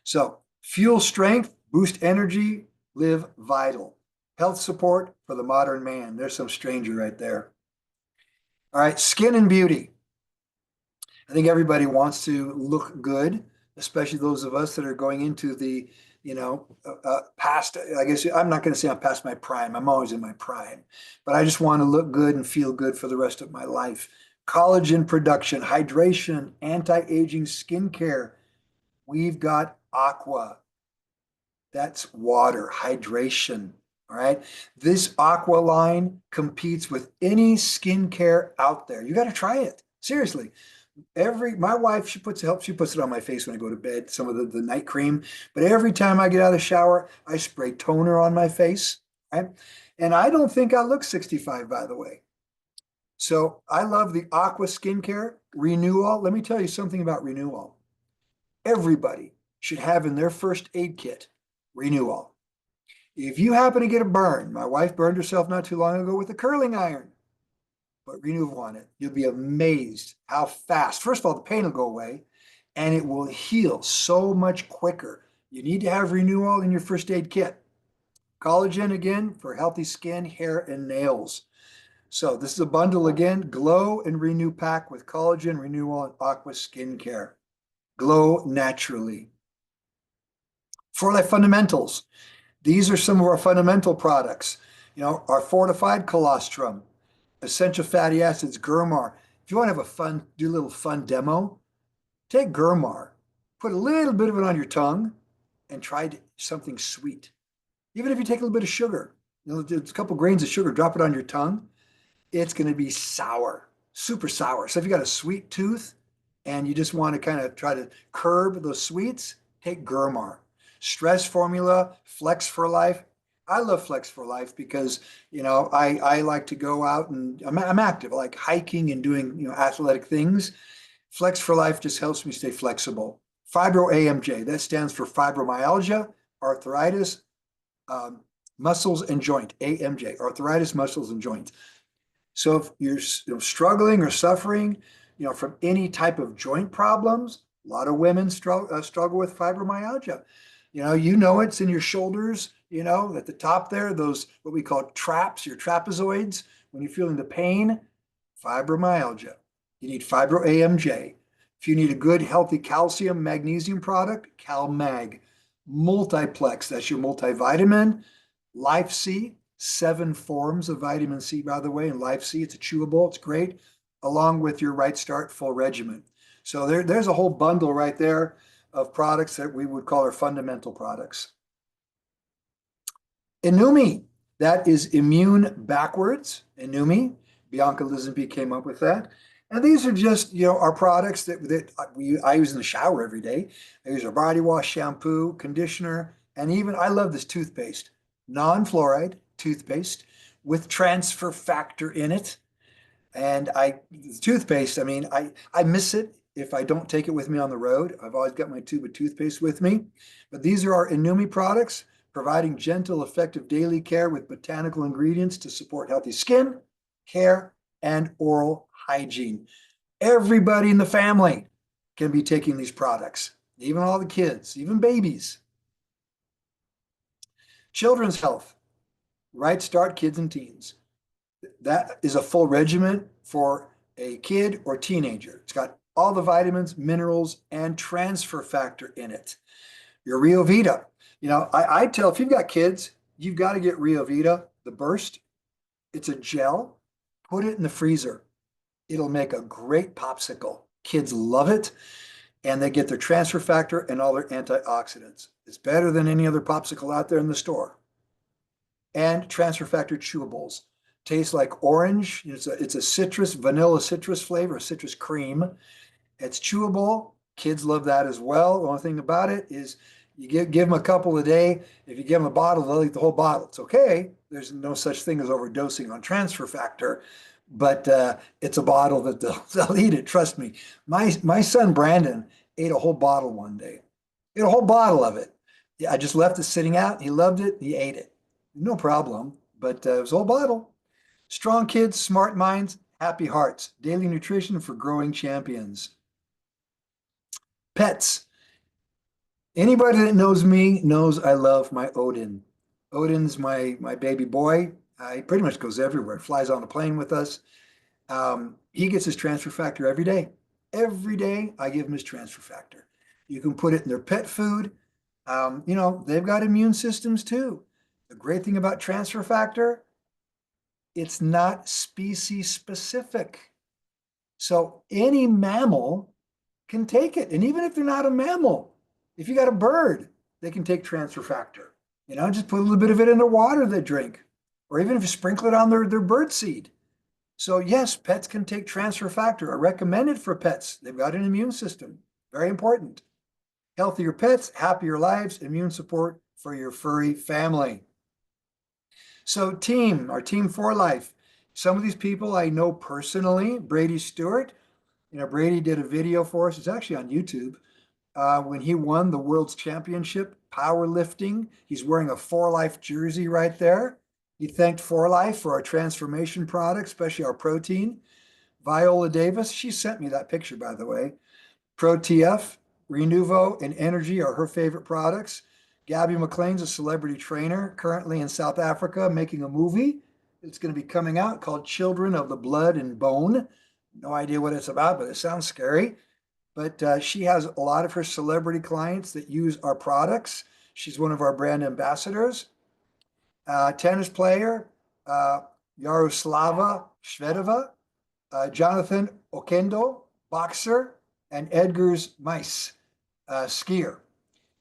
So, fuel strength, boost energy, live vital. Health support for the modern man. There's some stranger right there. All right, skin and beauty. I think everybody wants to look good, especially those of us that are going into the, past. I guess I'm not going to say I'm past my prime. I'm always in my prime, but I just want to look good and feel good for the rest of my life. Collagen production, hydration, anti-aging skincare. We've got Aqua. That's water, hydration. All right. This Aqua line competes with any skincare out there. You got to try it. Seriously. My wife, she puts it on my face when I go to bed, some of the night cream. But every time I get out of the shower, I spray toner on my face. Right? And I don't think I look 65, by the way. So I love the Aqua skincare, Renewal. Let me tell you something about Renewal. Everybody should have in their first aid kit Renewal. If you happen to get a burn, my wife burned herself not too long ago with a curling iron. Put Renewal on it. You'll be amazed how fast. First of all, the pain will go away and it will heal so much quicker. You need to have Renewal in your first aid kit. Collagen again for healthy skin, hair, and nails. So this is a bundle again, Glow and Renew pack with collagen, Renewal, and Aqua skincare. Glow naturally. For Life Fundamentals. These are some of our fundamental products. Our fortified colostrum, essential fatty acids, Germar. If you want to have do a little fun demo, take Germar, put a little bit of it on your tongue, and try something sweet. Even if you take a little bit of sugar, a couple grains of sugar, drop it on your tongue, it's going to be sour, super sour. So if you got a sweet tooth and you just want to kind of try to curb those sweets, take Germar. Stress formula, Flex for Life. I love Flex for Life because, I like to go out and I'm active. I like hiking and doing, athletic things. Flex for Life just helps me stay flexible. Fibro AMJ, that stands for fibromyalgia, arthritis, muscles and joint, AMJ, arthritis, muscles and joints. So if you're struggling or suffering, from any type of joint problems, a lot of women struggle with fibromyalgia. It's in your shoulders, at the top there, those what we call traps, your trapezoids. When you're feeling the pain, fibromyalgia. You need Fibro AMJ. If you need a good, healthy calcium, magnesium product, CalMag. Multiplex, that's your multivitamin. Life C, 7 forms of vitamin C, by the way. And Life C, it's a chewable, it's great, along with your Right Start full regimen. So there's a whole bundle right there of products that we would call our fundamental products. Inumi, that is immune backwards. Inumi, Bianca Lisenby came up with that. And these are just, our products that I use in the shower every day. I use our body wash, shampoo, conditioner, and even I love this toothpaste, non-fluoride toothpaste with transfer factor in it. And toothpaste, I mean, I miss it if I don't take it with me on the road. I've always got my tube of toothpaste with me. But these are our Inumi products, providing gentle, effective daily care with botanical ingredients to support healthy skin, hair, and oral hygiene. Everybody in the family can be taking these products, even all the kids, even babies. Children's health, Right Start Kids and Teens. That is a full regimen for a kid or teenager. It's got all the vitamins, minerals, and transfer factor in it. Your Rio Vita. I tell if you've got kids, you've got to get Rio Vita, the burst. It's a gel. Put it in the freezer. It'll make a great popsicle. Kids love it, and they get their transfer factor and all their antioxidants. It's better than any other popsicle out there in the store. And transfer factor chewables. Tastes like orange. It's a citrus, vanilla citrus flavor, a citrus cream. It's chewable. Kids love that as well. The only thing about it is you give them a couple a day. If you give them a bottle, they'll eat the whole bottle. It's okay. There's no such thing as overdosing on transfer factor, but it's a bottle that they'll eat it. Trust me. My son Brandon ate a whole bottle one day. Ate a whole bottle of it. Yeah, I just left it sitting out. He loved it. He ate it. No problem. But it was a whole bottle. Strong kids, smart minds, happy hearts. Daily nutrition for growing champions. Pets. Anybody that knows me knows I love my Odin. Odin's my baby boy. He pretty much goes everywhere. Flies on a plane with us. He gets his transfer factor every day. Every day I give him his transfer factor. You can put it in their pet food. They've got immune systems too. The great thing about transfer factor, it's not species specific. So any mammal can take it. And even if they're not a mammal, if you got a bird, they can take transfer factor. Just put a little bit of it in the water they drink, or even if you sprinkle it on their bird seed. So yes, pets can take transfer factor. I recommend it for pets. They've got an immune system. Very important. Healthier pets, happier lives, immune support for your furry family. So our team for life. Some of these people I know personally. Brady Stewart. Brady did a video for us. It's actually on YouTube. When he won the world's championship powerlifting, he's wearing a For Life jersey right there. He thanked For Life for our transformation products, especially our protein. Viola Davis, she sent me that picture, by the way. ProTF, Renuvo, and Energy are her favorite products. Gabby McLean's a celebrity trainer currently in South Africa making a movie. It's going to be coming out called Children of the Blood and Bone. No idea what it's about, but it sounds scary. But she has a lot of her celebrity clients that use our products. She's one of our brand ambassadors. Tennis player, Yaroslava Shvedova, Jonathan Okendo, boxer, and Edgar's Mice, skier.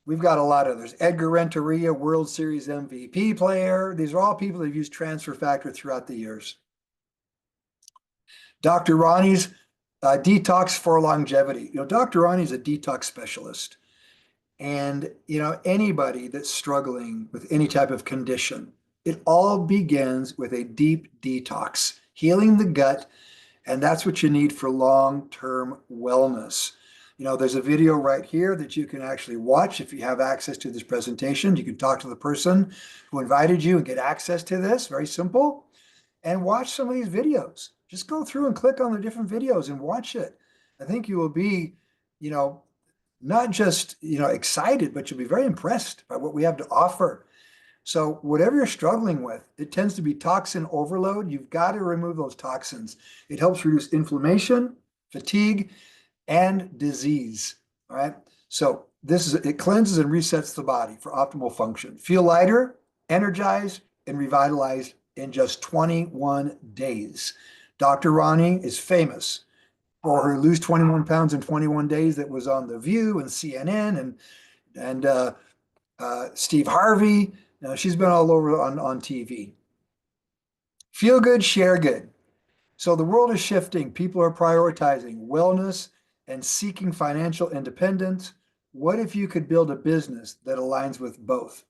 We've got a lot of others. Edgar Renteria, World Series MVP player. These are all people that have used transfer factor throughout the years. Dr. Ronnie's detox for longevity. Dr. Ronnie's a detox specialist. And, anybody that's struggling with any type of condition, it all begins with a deep detox, healing the gut. And that's what you need for long-term wellness. There's a video right here that you can actually watch if you have access to this presentation. You can talk to the person who invited you and get access to this. Very simple. And watch some of these videos. Just go through and click on the different videos and watch it. I think you will be, not just, excited, but you'll be very impressed by what we have to offer. So whatever you're struggling with, it tends to be toxin overload. You've got to remove those toxins. It helps reduce inflammation, fatigue, and disease. All right. So it cleanses and resets the body for optimal function. Feel lighter, energized, and revitalized in just 21 days. Dr. Ronnie is famous for her lose 21 pounds in 21 days that was on The View and CNN and Steve Harvey. Now, she's been all over on TV. Feel good, share good. So the world is shifting. People are prioritizing wellness and seeking financial independence. What if you could build a business that aligns with both?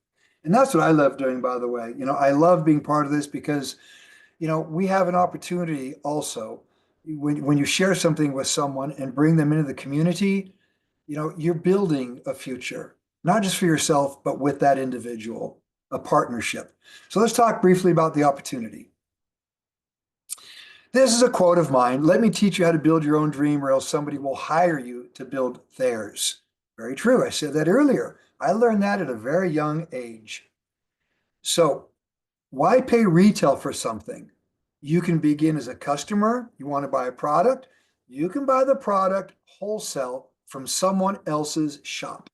And that's what I love doing, by the way. I love being part of this because, we have an opportunity also when you share something with someone and bring them into the community, you're building a future, not just for yourself, but with that individual, a partnership. So let's talk briefly about the opportunity. This is a quote of mine. Let me teach you how to build your own dream, or else somebody will hire you to build theirs. Very true. I said that earlier. I learned that at a very young age. So why pay retail for something? You can begin as a customer. You want to buy a product. You can buy the product wholesale from someone else's shop.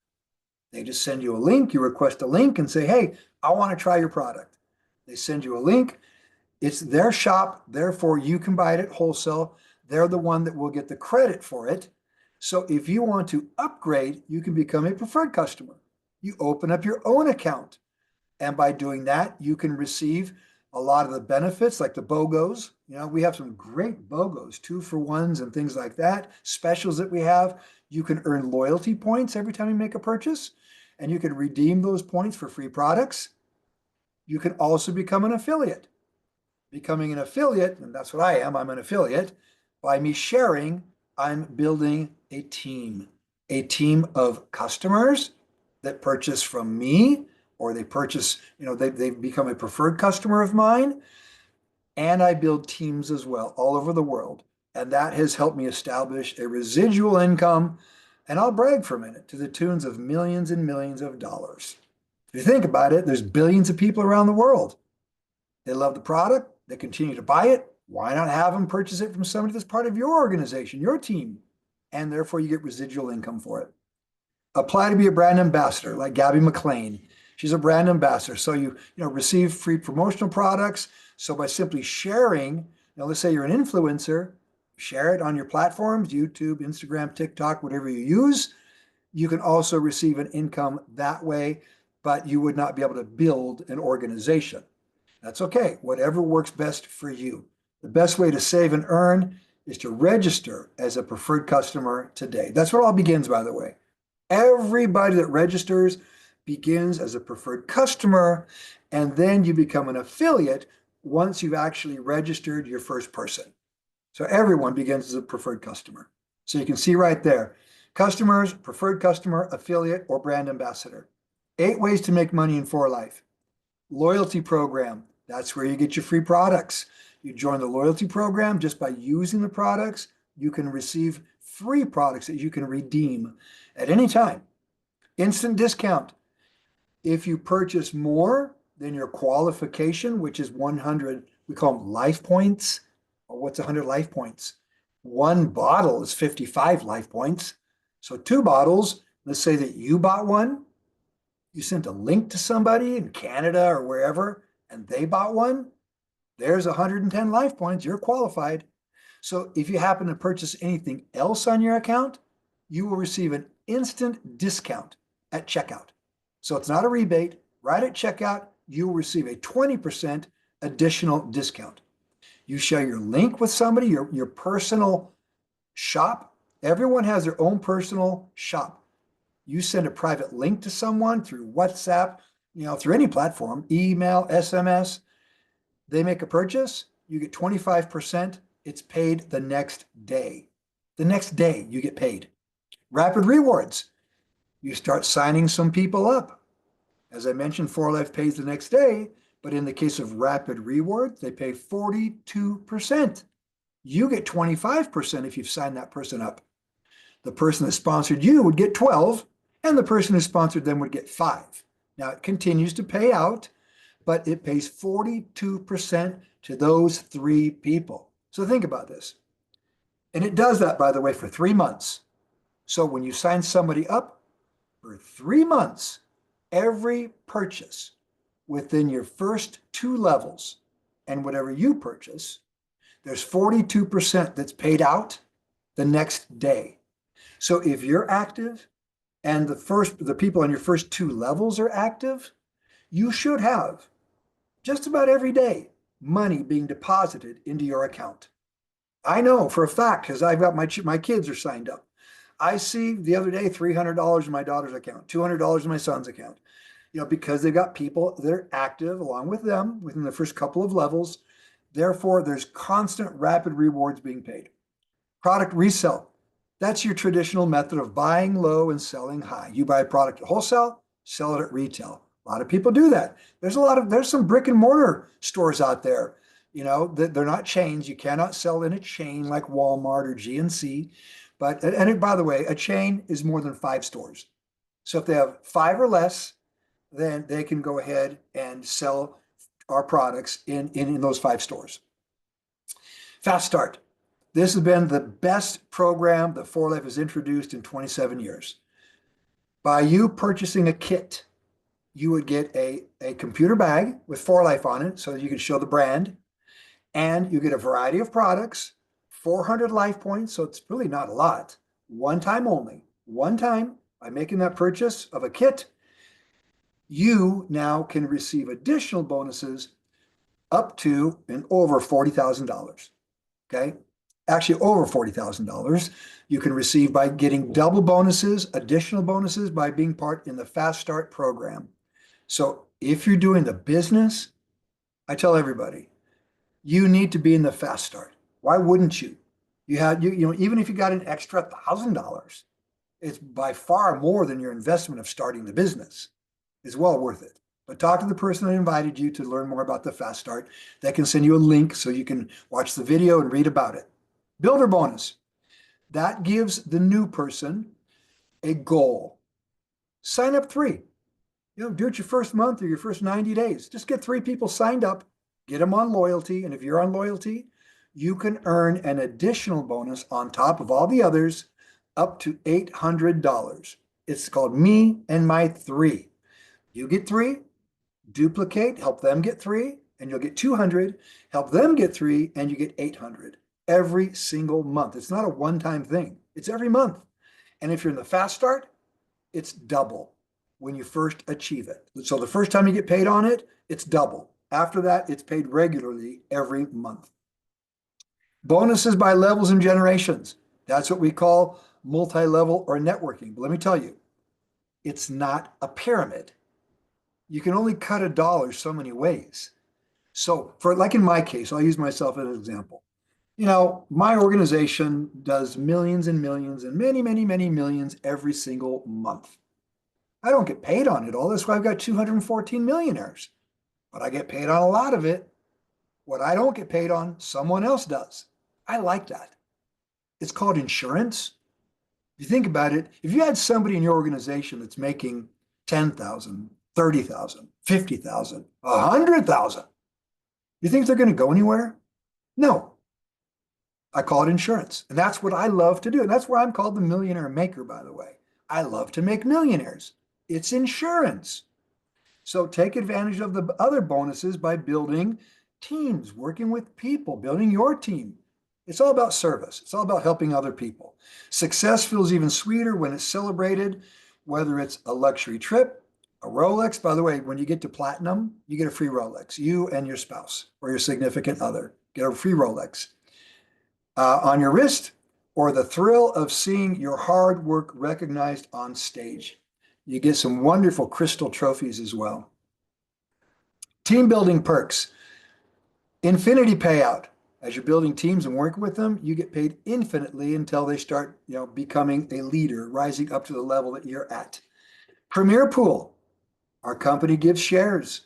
They just send you a link. You request a link and say, hey, I want to try your product. They send you a link. It's their shop. Therefore, you can buy it at wholesale. They're the one that will get the credit for it. So if you want to upgrade, you can become a preferred customer. You open up your own account. And by doing that, you can receive a lot of the benefits like the BOGOs. We have some great BOGOs, 2-for-1s and things like that, specials that we have. You can earn loyalty points every time you make a purchase, and you can redeem those points for free products. You can also become an affiliate. Becoming an affiliate, and that's what I am, I'm an affiliate. By me sharing, I'm building a team of customers that purchase from me, or they purchase, they've become a preferred customer of mine. And I build teams as well all over the world. And that has helped me establish a residual income. And I'll brag for a minute, to the tunes of millions and millions of dollars. If you think about it, there's billions of people around the world. They love the product. They continue to buy it. Why not have them purchase it from somebody that's part of your organization, your team? And therefore you get residual income for it. Apply to be a brand ambassador like Gabby McLean. She's a brand ambassador. So you receive free promotional products. So by simply sharing, let's say you're an influencer, share it on your platforms, YouTube, Instagram, TikTok, whatever you use. You can also receive an income that way, but you would not be able to build an organization. That's okay. Whatever works best for you. The best way to save and earn is to register as a preferred customer today. That's where it all begins, by the way. Everybody that registers begins as a preferred customer, and then you become an affiliate once you've actually registered your first person. So everyone begins as a preferred customer. So you can see right there, customers, preferred customer, affiliate, or brand ambassador. 8 ways to make money in For Life. Loyalty program, that's where you get your free products. You join the loyalty program. Just by using the products, you can receive free products that you can redeem at any time. Instant discount. If you purchase more than your qualification, which is 100, we call them life points. Or what's 100 life points? 1 bottle is 55 life points. So 2 bottles, let's say that you bought one, you sent a link to somebody in Canada or wherever, and they bought one, there's 110 life points, you're qualified. So if you happen to purchase anything else on your account, you will receive an instant discount at checkout. So it's not a rebate. Right at checkout, you will receive a 20% additional discount. You share your link with somebody, your personal shop. Everyone has their own personal shop. You send a private link to someone through WhatsApp, through any platform, email, SMS. They make a purchase, you get 25%. It's paid the next day. The next day you get paid. Rapid rewards. You start signing some people up. As I mentioned, For Life pays the next day, but in the case of Rapid Reward, they pay 42%. You get 25% if you've signed that person up. The person that sponsored you would get 12, and the person who sponsored them would get 5. Now it continues to pay out. but it pays 42% to those three people. So think about this. And it does that, by the way, for 3 months. So when you sign somebody up for 3 months, every purchase within your first two levels and whatever you purchase, there's 42% that's paid out the next day. So if you're active and the people on your first two levels are active, you should have just about every day money being deposited into your account. I know for a fact because I've got my kids are signed up. I see the other day $300 in my daughter's account, $200 in my son's account, because they've got people that are active along with them within the first couple of levels. Therefore, there's constant rapid rewards being paid. Product resale. That's your traditional method of buying low and selling high. You buy a product at wholesale, sell it at retail. A lot of people do that. There's some brick and mortar stores out there, that they're not chains. You cannot sell in a chain like Walmart or GNC. By the way, a chain is more than 5 stores. So if they have 5 or less, then they can go ahead and sell our products in those 5 stores. Fast Start. This has been the best program that 4Life has introduced in 27 years. By you purchasing a kit, you would get a computer bag with 4Life on it so that you can show the brand, and you get a variety of products, 400 life points, so it's really not a lot. One time only. One time, by making that purchase of a kit, you now can receive additional bonuses up to and over $40,000. Okay? Actually, over $40,000 you can receive by getting double bonuses, additional bonuses by being part in the Fast Start program. So if you're doing the business, I tell everybody, you need to be in the Fast Start. Why wouldn't you? Even if you got an extra $1,000, it's by far more than your investment of starting the business. It's well worth it. But talk to the person that invited you to learn more about the Fast Start. They can send you a link so you can watch the video and read about it. Builder bonus. That gives the new person a goal. Sign up 3. Do it your first month or your first 90 days. Just get 3 people signed up, get them on loyalty. And if you're on loyalty, you can earn an additional bonus on top of all the others up to $800. It's called Me and My 3. You get 3, duplicate, help them get 3, and you'll get 200, help them get 3, and you get 800 every single month. It's not a one-time thing. It's every month. And if you're in the Fast Start, it's double when you first achieve it. So the first time you get paid on it, it's double. After that, it's paid regularly every month. Bonuses by levels and generations. That's what we call multi-level or networking. But let me tell you, it's not a pyramid. You can only cut a dollar so many ways. So like in my case, I'll use myself as an example. My organization does millions and millions and many, many, many millions every single month. I don't get paid on it all. That's why I've got 214 millionaires. But I get paid on a lot of it. What I don't get paid on, someone else does. I like that. It's called insurance. If you think about it, if you had somebody in your organization that's making 10,000, 30,000, 50,000, 100,000, you think they're going to go anywhere? No. I call it insurance. And that's what I love to do. And that's why I'm called the millionaire maker, by the way. I love to make millionaires. It's insurance. So take advantage of the other bonuses by building teams, working with people, building your team. It's all about service. It's all about helping other people. Success feels even sweeter when it's celebrated, whether it's a luxury trip, a Rolex. By the way, when you get to platinum, you get a free Rolex. You and your spouse or your significant other get a free Rolex on your wrist, or the thrill of seeing your hard work recognized on stage. You get some wonderful crystal trophies as well. Team building perks. Infinity payout. As you're building teams and working with them, you get paid infinitely until they start, becoming a leader, rising up to the level that you're at. Premier pool. Our company gives shares.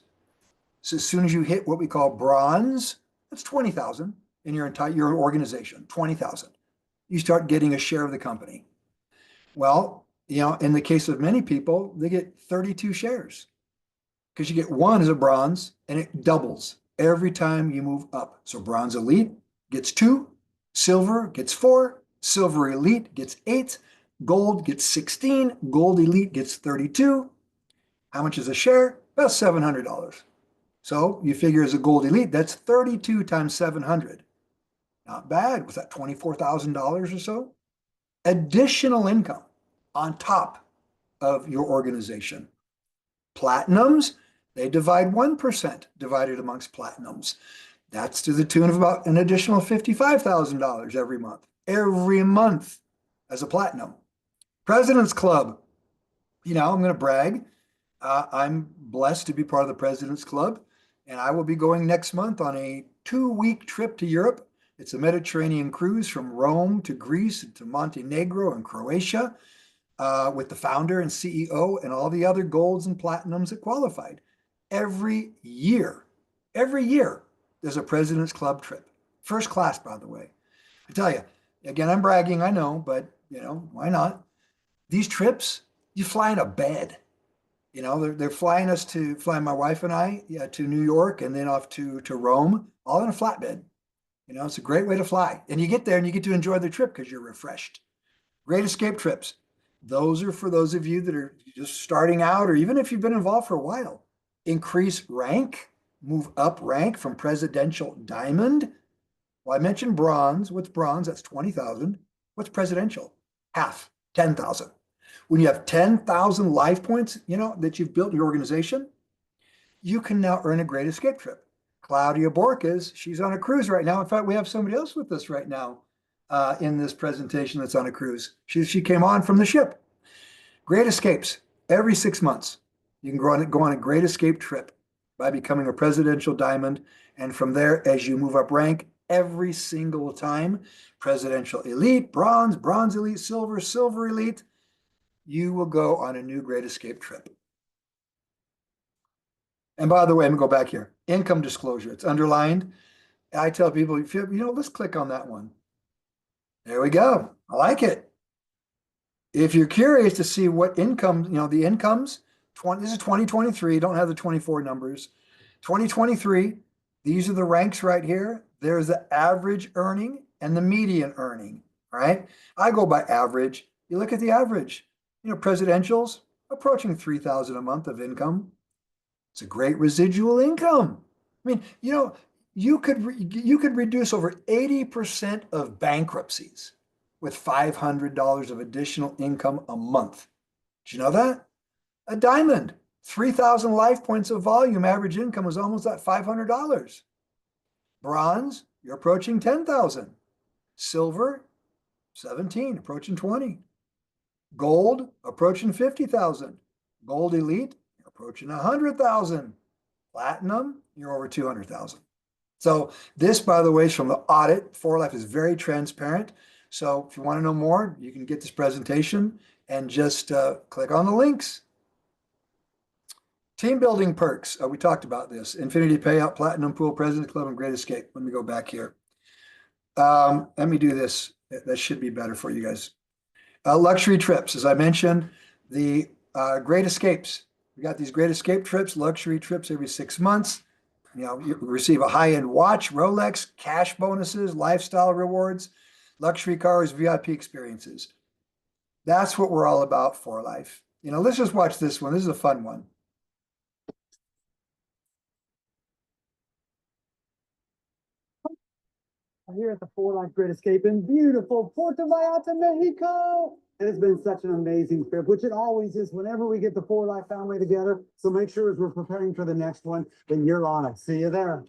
So as soon as you hit what we call bronze, that's 20,000 in your organization, 20,000. You start getting a share of the company. Well, in the case of many people, they get 32 shares. because you get one as a bronze and it doubles every time you move up. So bronze elite gets two, silver gets four, silver elite gets eight, gold gets 16, gold elite gets 32. How much is a share? About $700. So you figure as a gold elite, that's 32 times 700. Not bad. Was that $24,000 or so? Additional income on top of your organization. Platinums, they divide 1% divided amongst platinums. That's to the tune of about an additional $55,000 every month. Every month as a platinum. President's Club, I'm going to brag. I'm blessed to be part of the President's Club, and I will be going next month on a 2-week trip to Europe. It's a Mediterranean cruise from Rome to Greece to Montenegro and Croatia with the founder and CEO and all the other golds and platinums that qualified. Every year, there's a President's Club trip. First class, by the way. I tell you, again, I'm bragging, I know, but why not? These trips, you fly in a bed. They're flying my wife and I, yeah, to New York and then off to Rome, all in a flatbed. It's a great way to fly. And you get there and you get to enjoy the trip because you're refreshed. Great escape trips. Those are for those of you that are just starting out, or even if you've been involved for a while. Increase rank, move up rank from presidential diamond. Well, I mentioned bronze. What's bronze? That's 20,000. What's presidential? Half, 10,000. When you have 10,000 life points, that you've built in your organization, you can now earn a great escape trip. Claudia Borges, she's on a cruise right now. In fact, we have somebody else with us right now in this presentation that's on a cruise. She came on from the ship. Great escapes every 6 months. You can go on a great escape trip by becoming a presidential diamond. And from there, as you move up rank, every single time, presidential elite, bronze, bronze elite, silver, silver elite, you will go on a new great escape trip. And by the way, I'm gonna go back here. Income disclosure, it's underlined. I tell people, let's click on that one. There we go. I like it. If you're curious to see what income, the incomes, this is 2023, don't have the 24 numbers. 2023, these are the ranks right here. There's the average earning and the median earning, right? I go by average. You look at the average, presidentials approaching 3,000 a month of income. It's a great residual income. I mean, you could reduce over 80% of bankruptcies with $500 of additional income a month. Did you know that? A diamond, 3,000 life points of volume, average income is almost at $500. Bronze, you're approaching 10,000. Silver, 17, approaching 20. Gold, approaching 50,000. Gold elite, you're approaching 100,000. Platinum, you're over 200,000. So this, by the way, is from the audit. 4Life is very transparent. So if you want to know more, you can get this presentation and just click on the links. Team building perks. We talked about this. Infinity Payout, Platinum Pool, President's Club, and Great Escape. Let me go back here. Let me do this. That should be better for you guys. Luxury trips. As I mentioned, the Great Escapes. We got these Great Escape trips, luxury trips every 6 months. You receive a high-end watch, Rolex, cash bonuses, lifestyle rewards, luxury cars, VIP experiences. That's what we're all about for life. Let's just watch this one. This is a fun one. Here at the 4Life Great Escape in beautiful Puerto Vallarta, Mexico. It has been such an amazing trip, which it always is whenever we get the 4Life family together. So make sure as we're preparing for the next one, that you're on it. See you there.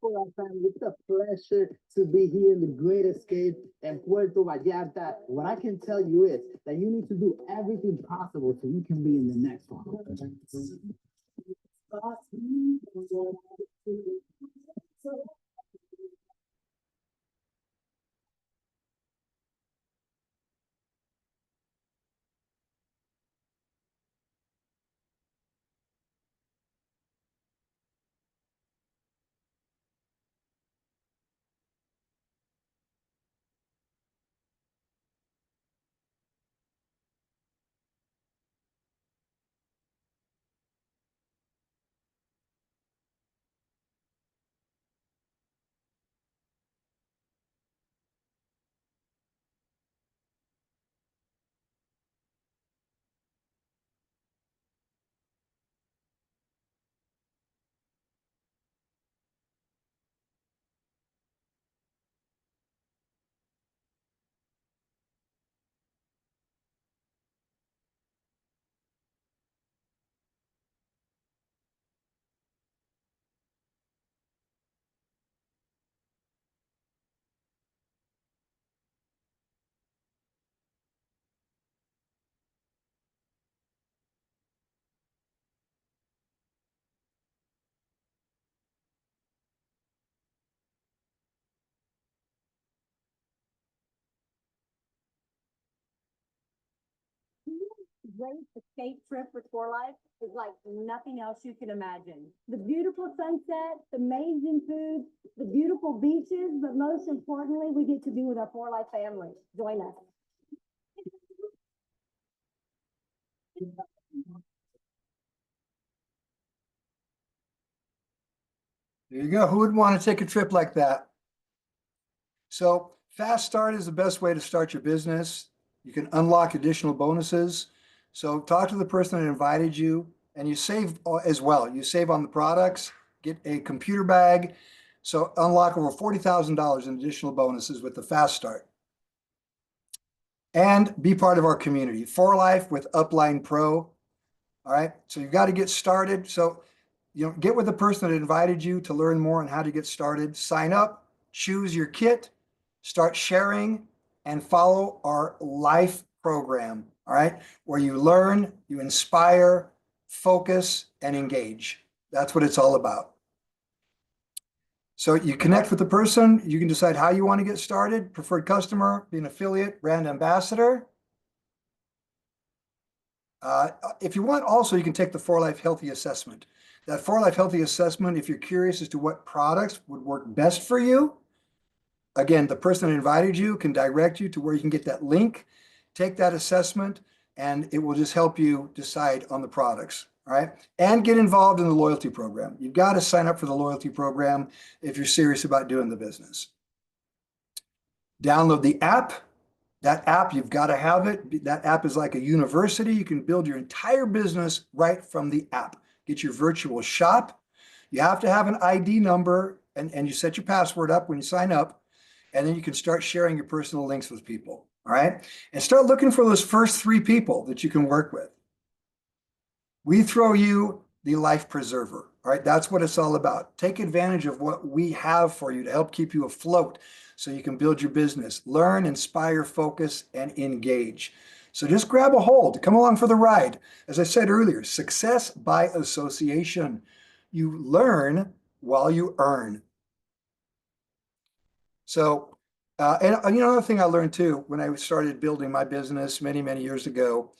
For our family, it's a pleasure to be here in the Great Escape in Puerto Vallarta. What I can tell you is that you need to do everything possible so you can be in the next one. Great escape trip with For Life is like nothing else you can imagine. The beautiful sunset, the amazing food, the beautiful beaches, but most importantly, we get to be with our For Life family. Join us. There you go. Who would want to take a trip like that? So fast start is the best way to start your business. You can unlock additional bonuses. So talk to the person that invited you and you save as well. You save on the products, get a computer bag. So unlock over $40,000 in additional bonuses with the fast start. And be part of our community. For Life with Upline Pro. All right. So you've got to get started. So, get with the person that invited you to learn more on how to get started. Sign up, choose your kit, start sharing, and follow our life program. All right. Where you learn, you inspire, focus, and engage. That's what it's all about. So you connect with the person, you can decide how you want to get started, preferred customer, be an affiliate, brand ambassador. If you want, also, you can take the For Life Healthy Assessment. That For Life Healthy Assessment, if you're curious as to what products would work best for you, again, the person that invited you can direct you to where you can get that link, take that assessment, and it will just help you decide on the products. All right. And get involved in the loyalty program. You've got to sign up for the loyalty program if you're serious about doing the business. Download the app. That app, you've got to have it. That app is like a university. You can build your entire business right from the app. Get your virtual shop. You have to have an ID number and you set your password up when you sign up. And then you can start sharing your personal links with people. All right. And start looking for those first 3 people that you can work with. We throw you the life preserver. All right. That's what it's all about. Take advantage of what we have for you to help keep you afloat so you can build your business, learn, inspire, focus, and engage. So just grab a hold, come along for the ride. As I said earlier, success by association. You learn while you earn. So, and another thing I learned too, when I started building my business many, many years ago,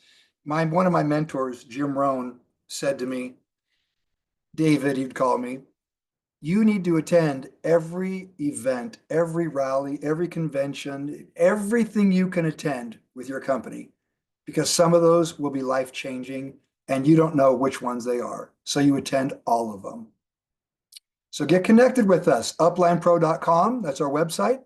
one of my mentors, Jim Rohn, said to me, David, he'd call me, you need to attend every event, every rally, every convention, everything you can attend with your company, because some of those will be life-changing and you don't know which ones they are. So you attend all of them. So get connected with us, uplinepro.com. That's our website.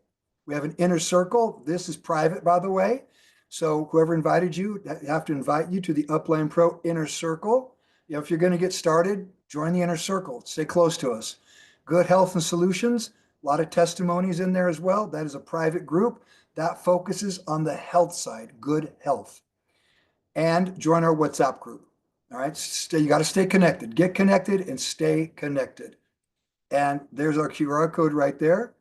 We have an inner circle. This is private, by the way. So whoever invited you, I have to invite you to the Upline Pro inner circle. If you're going to get started, join the inner circle. Stay close to us. Good Health and Solutions, a lot of testimonies in there as well. That is a private group that focuses on the health side, good health. And join our WhatsApp group. All right, you got to stay connected. Get connected and stay connected. And there's our QR code right there.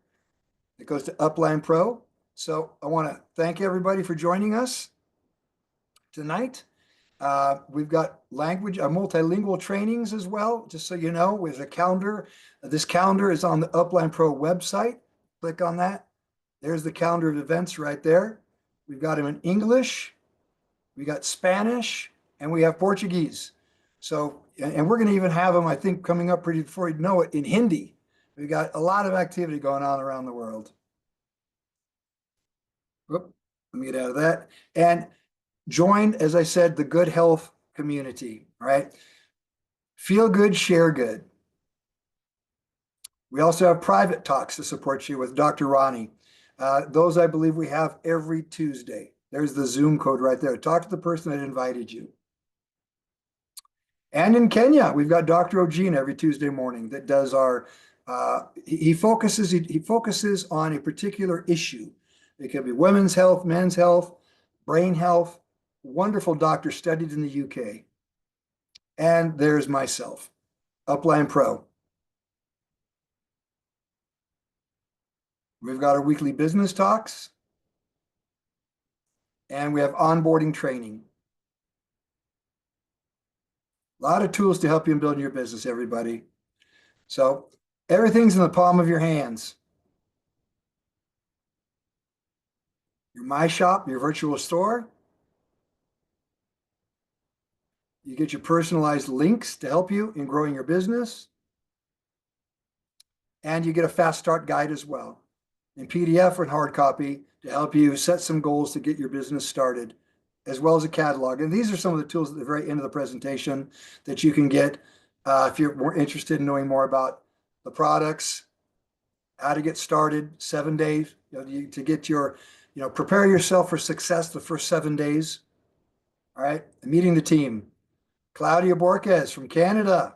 It goes to Upline Pro. So I want to thank everybody for joining us tonight. We've got multilingual trainings as well, just so you know, with a calendar. This calendar is on the Upline Pro website. Click on that. There's the calendar of events right there. We've got them in English, we got Spanish, and we have Portuguese. So, and we're going to even have them, I think, coming up pretty before you know it, in Hindi. We've got a lot of activity going on around the world. Whoop, let me get out of that. And join, as I said, the good health community, all right? Feel good, share good. We also have private talks to support you with Dr. Ronnie. Those I believe we have every Tuesday. There's the Zoom code right there. Talk to the person that invited you. And in Kenya, we've got Dr. Ojina every Tuesday morning that does our, he focuses on a particular issue. It could be women's health, men's health, brain health. Wonderful doctor, studied in the UK. And there's myself, Upline Pro. We've got our weekly business talks, and we have onboarding training. A lot of tools to help you in building your business, everybody. So everything's in the palm of your hands. Your My Shop, your virtual store. You get your personalized links to help you in growing your business. And you get a fast start guide as well, in PDF or in hard copy, to help you set some goals to get your business started, as well as a catalog. And these are some of the tools at the very end of the presentation that you can get if you're more interested in knowing more about the products, how to get started, 7 days, to get your, prepare yourself for success the first 7 days. All right, meeting the team. Claudia Borges from Canada,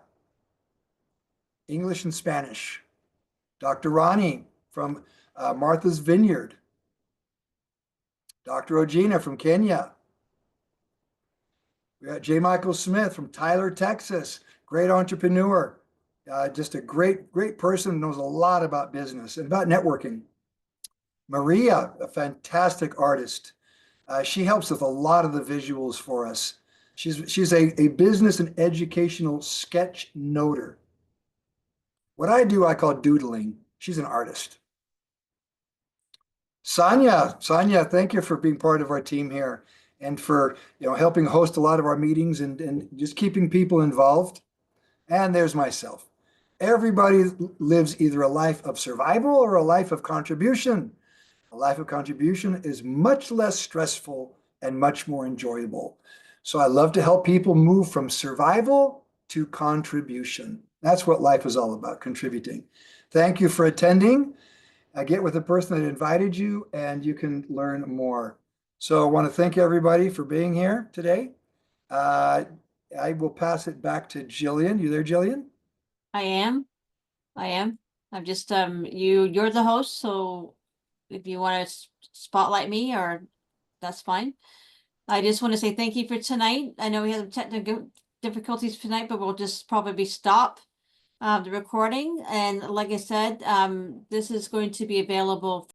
English and Spanish. Dr. Ronnie from Martha's Vineyard. Dr. Ojina from Kenya. We got J. Michael Smith from Tyler, Texas. Great entrepreneur. Just a great person, knows a lot about business and about networking. Maria, a fantastic artist. She helps with a lot of the visuals for us. She's a business and educational sketch noter. What I do, I call doodling. She's an artist. Sonia, thank you for being part of our team here and for helping host a lot of our meetings and just keeping people involved. And there's myself. Everybody lives either a life of survival or a life of contribution. A life of contribution is much less stressful and much more enjoyable. So I love to help people move from survival to contribution. That's what life is all about, contributing. Thank you for attending. Get with the person that invited you and you can learn more. So I want to thank everybody for being here today. I will pass it back to Gillian. You there, Gillian? I am. I'm just, you're the host, so if you want to spotlight me, or that's fine. I just want to say thank you for tonight. I know we had technical difficulties tonight, but we'll just probably stop the recording. And like I said, this is going to be available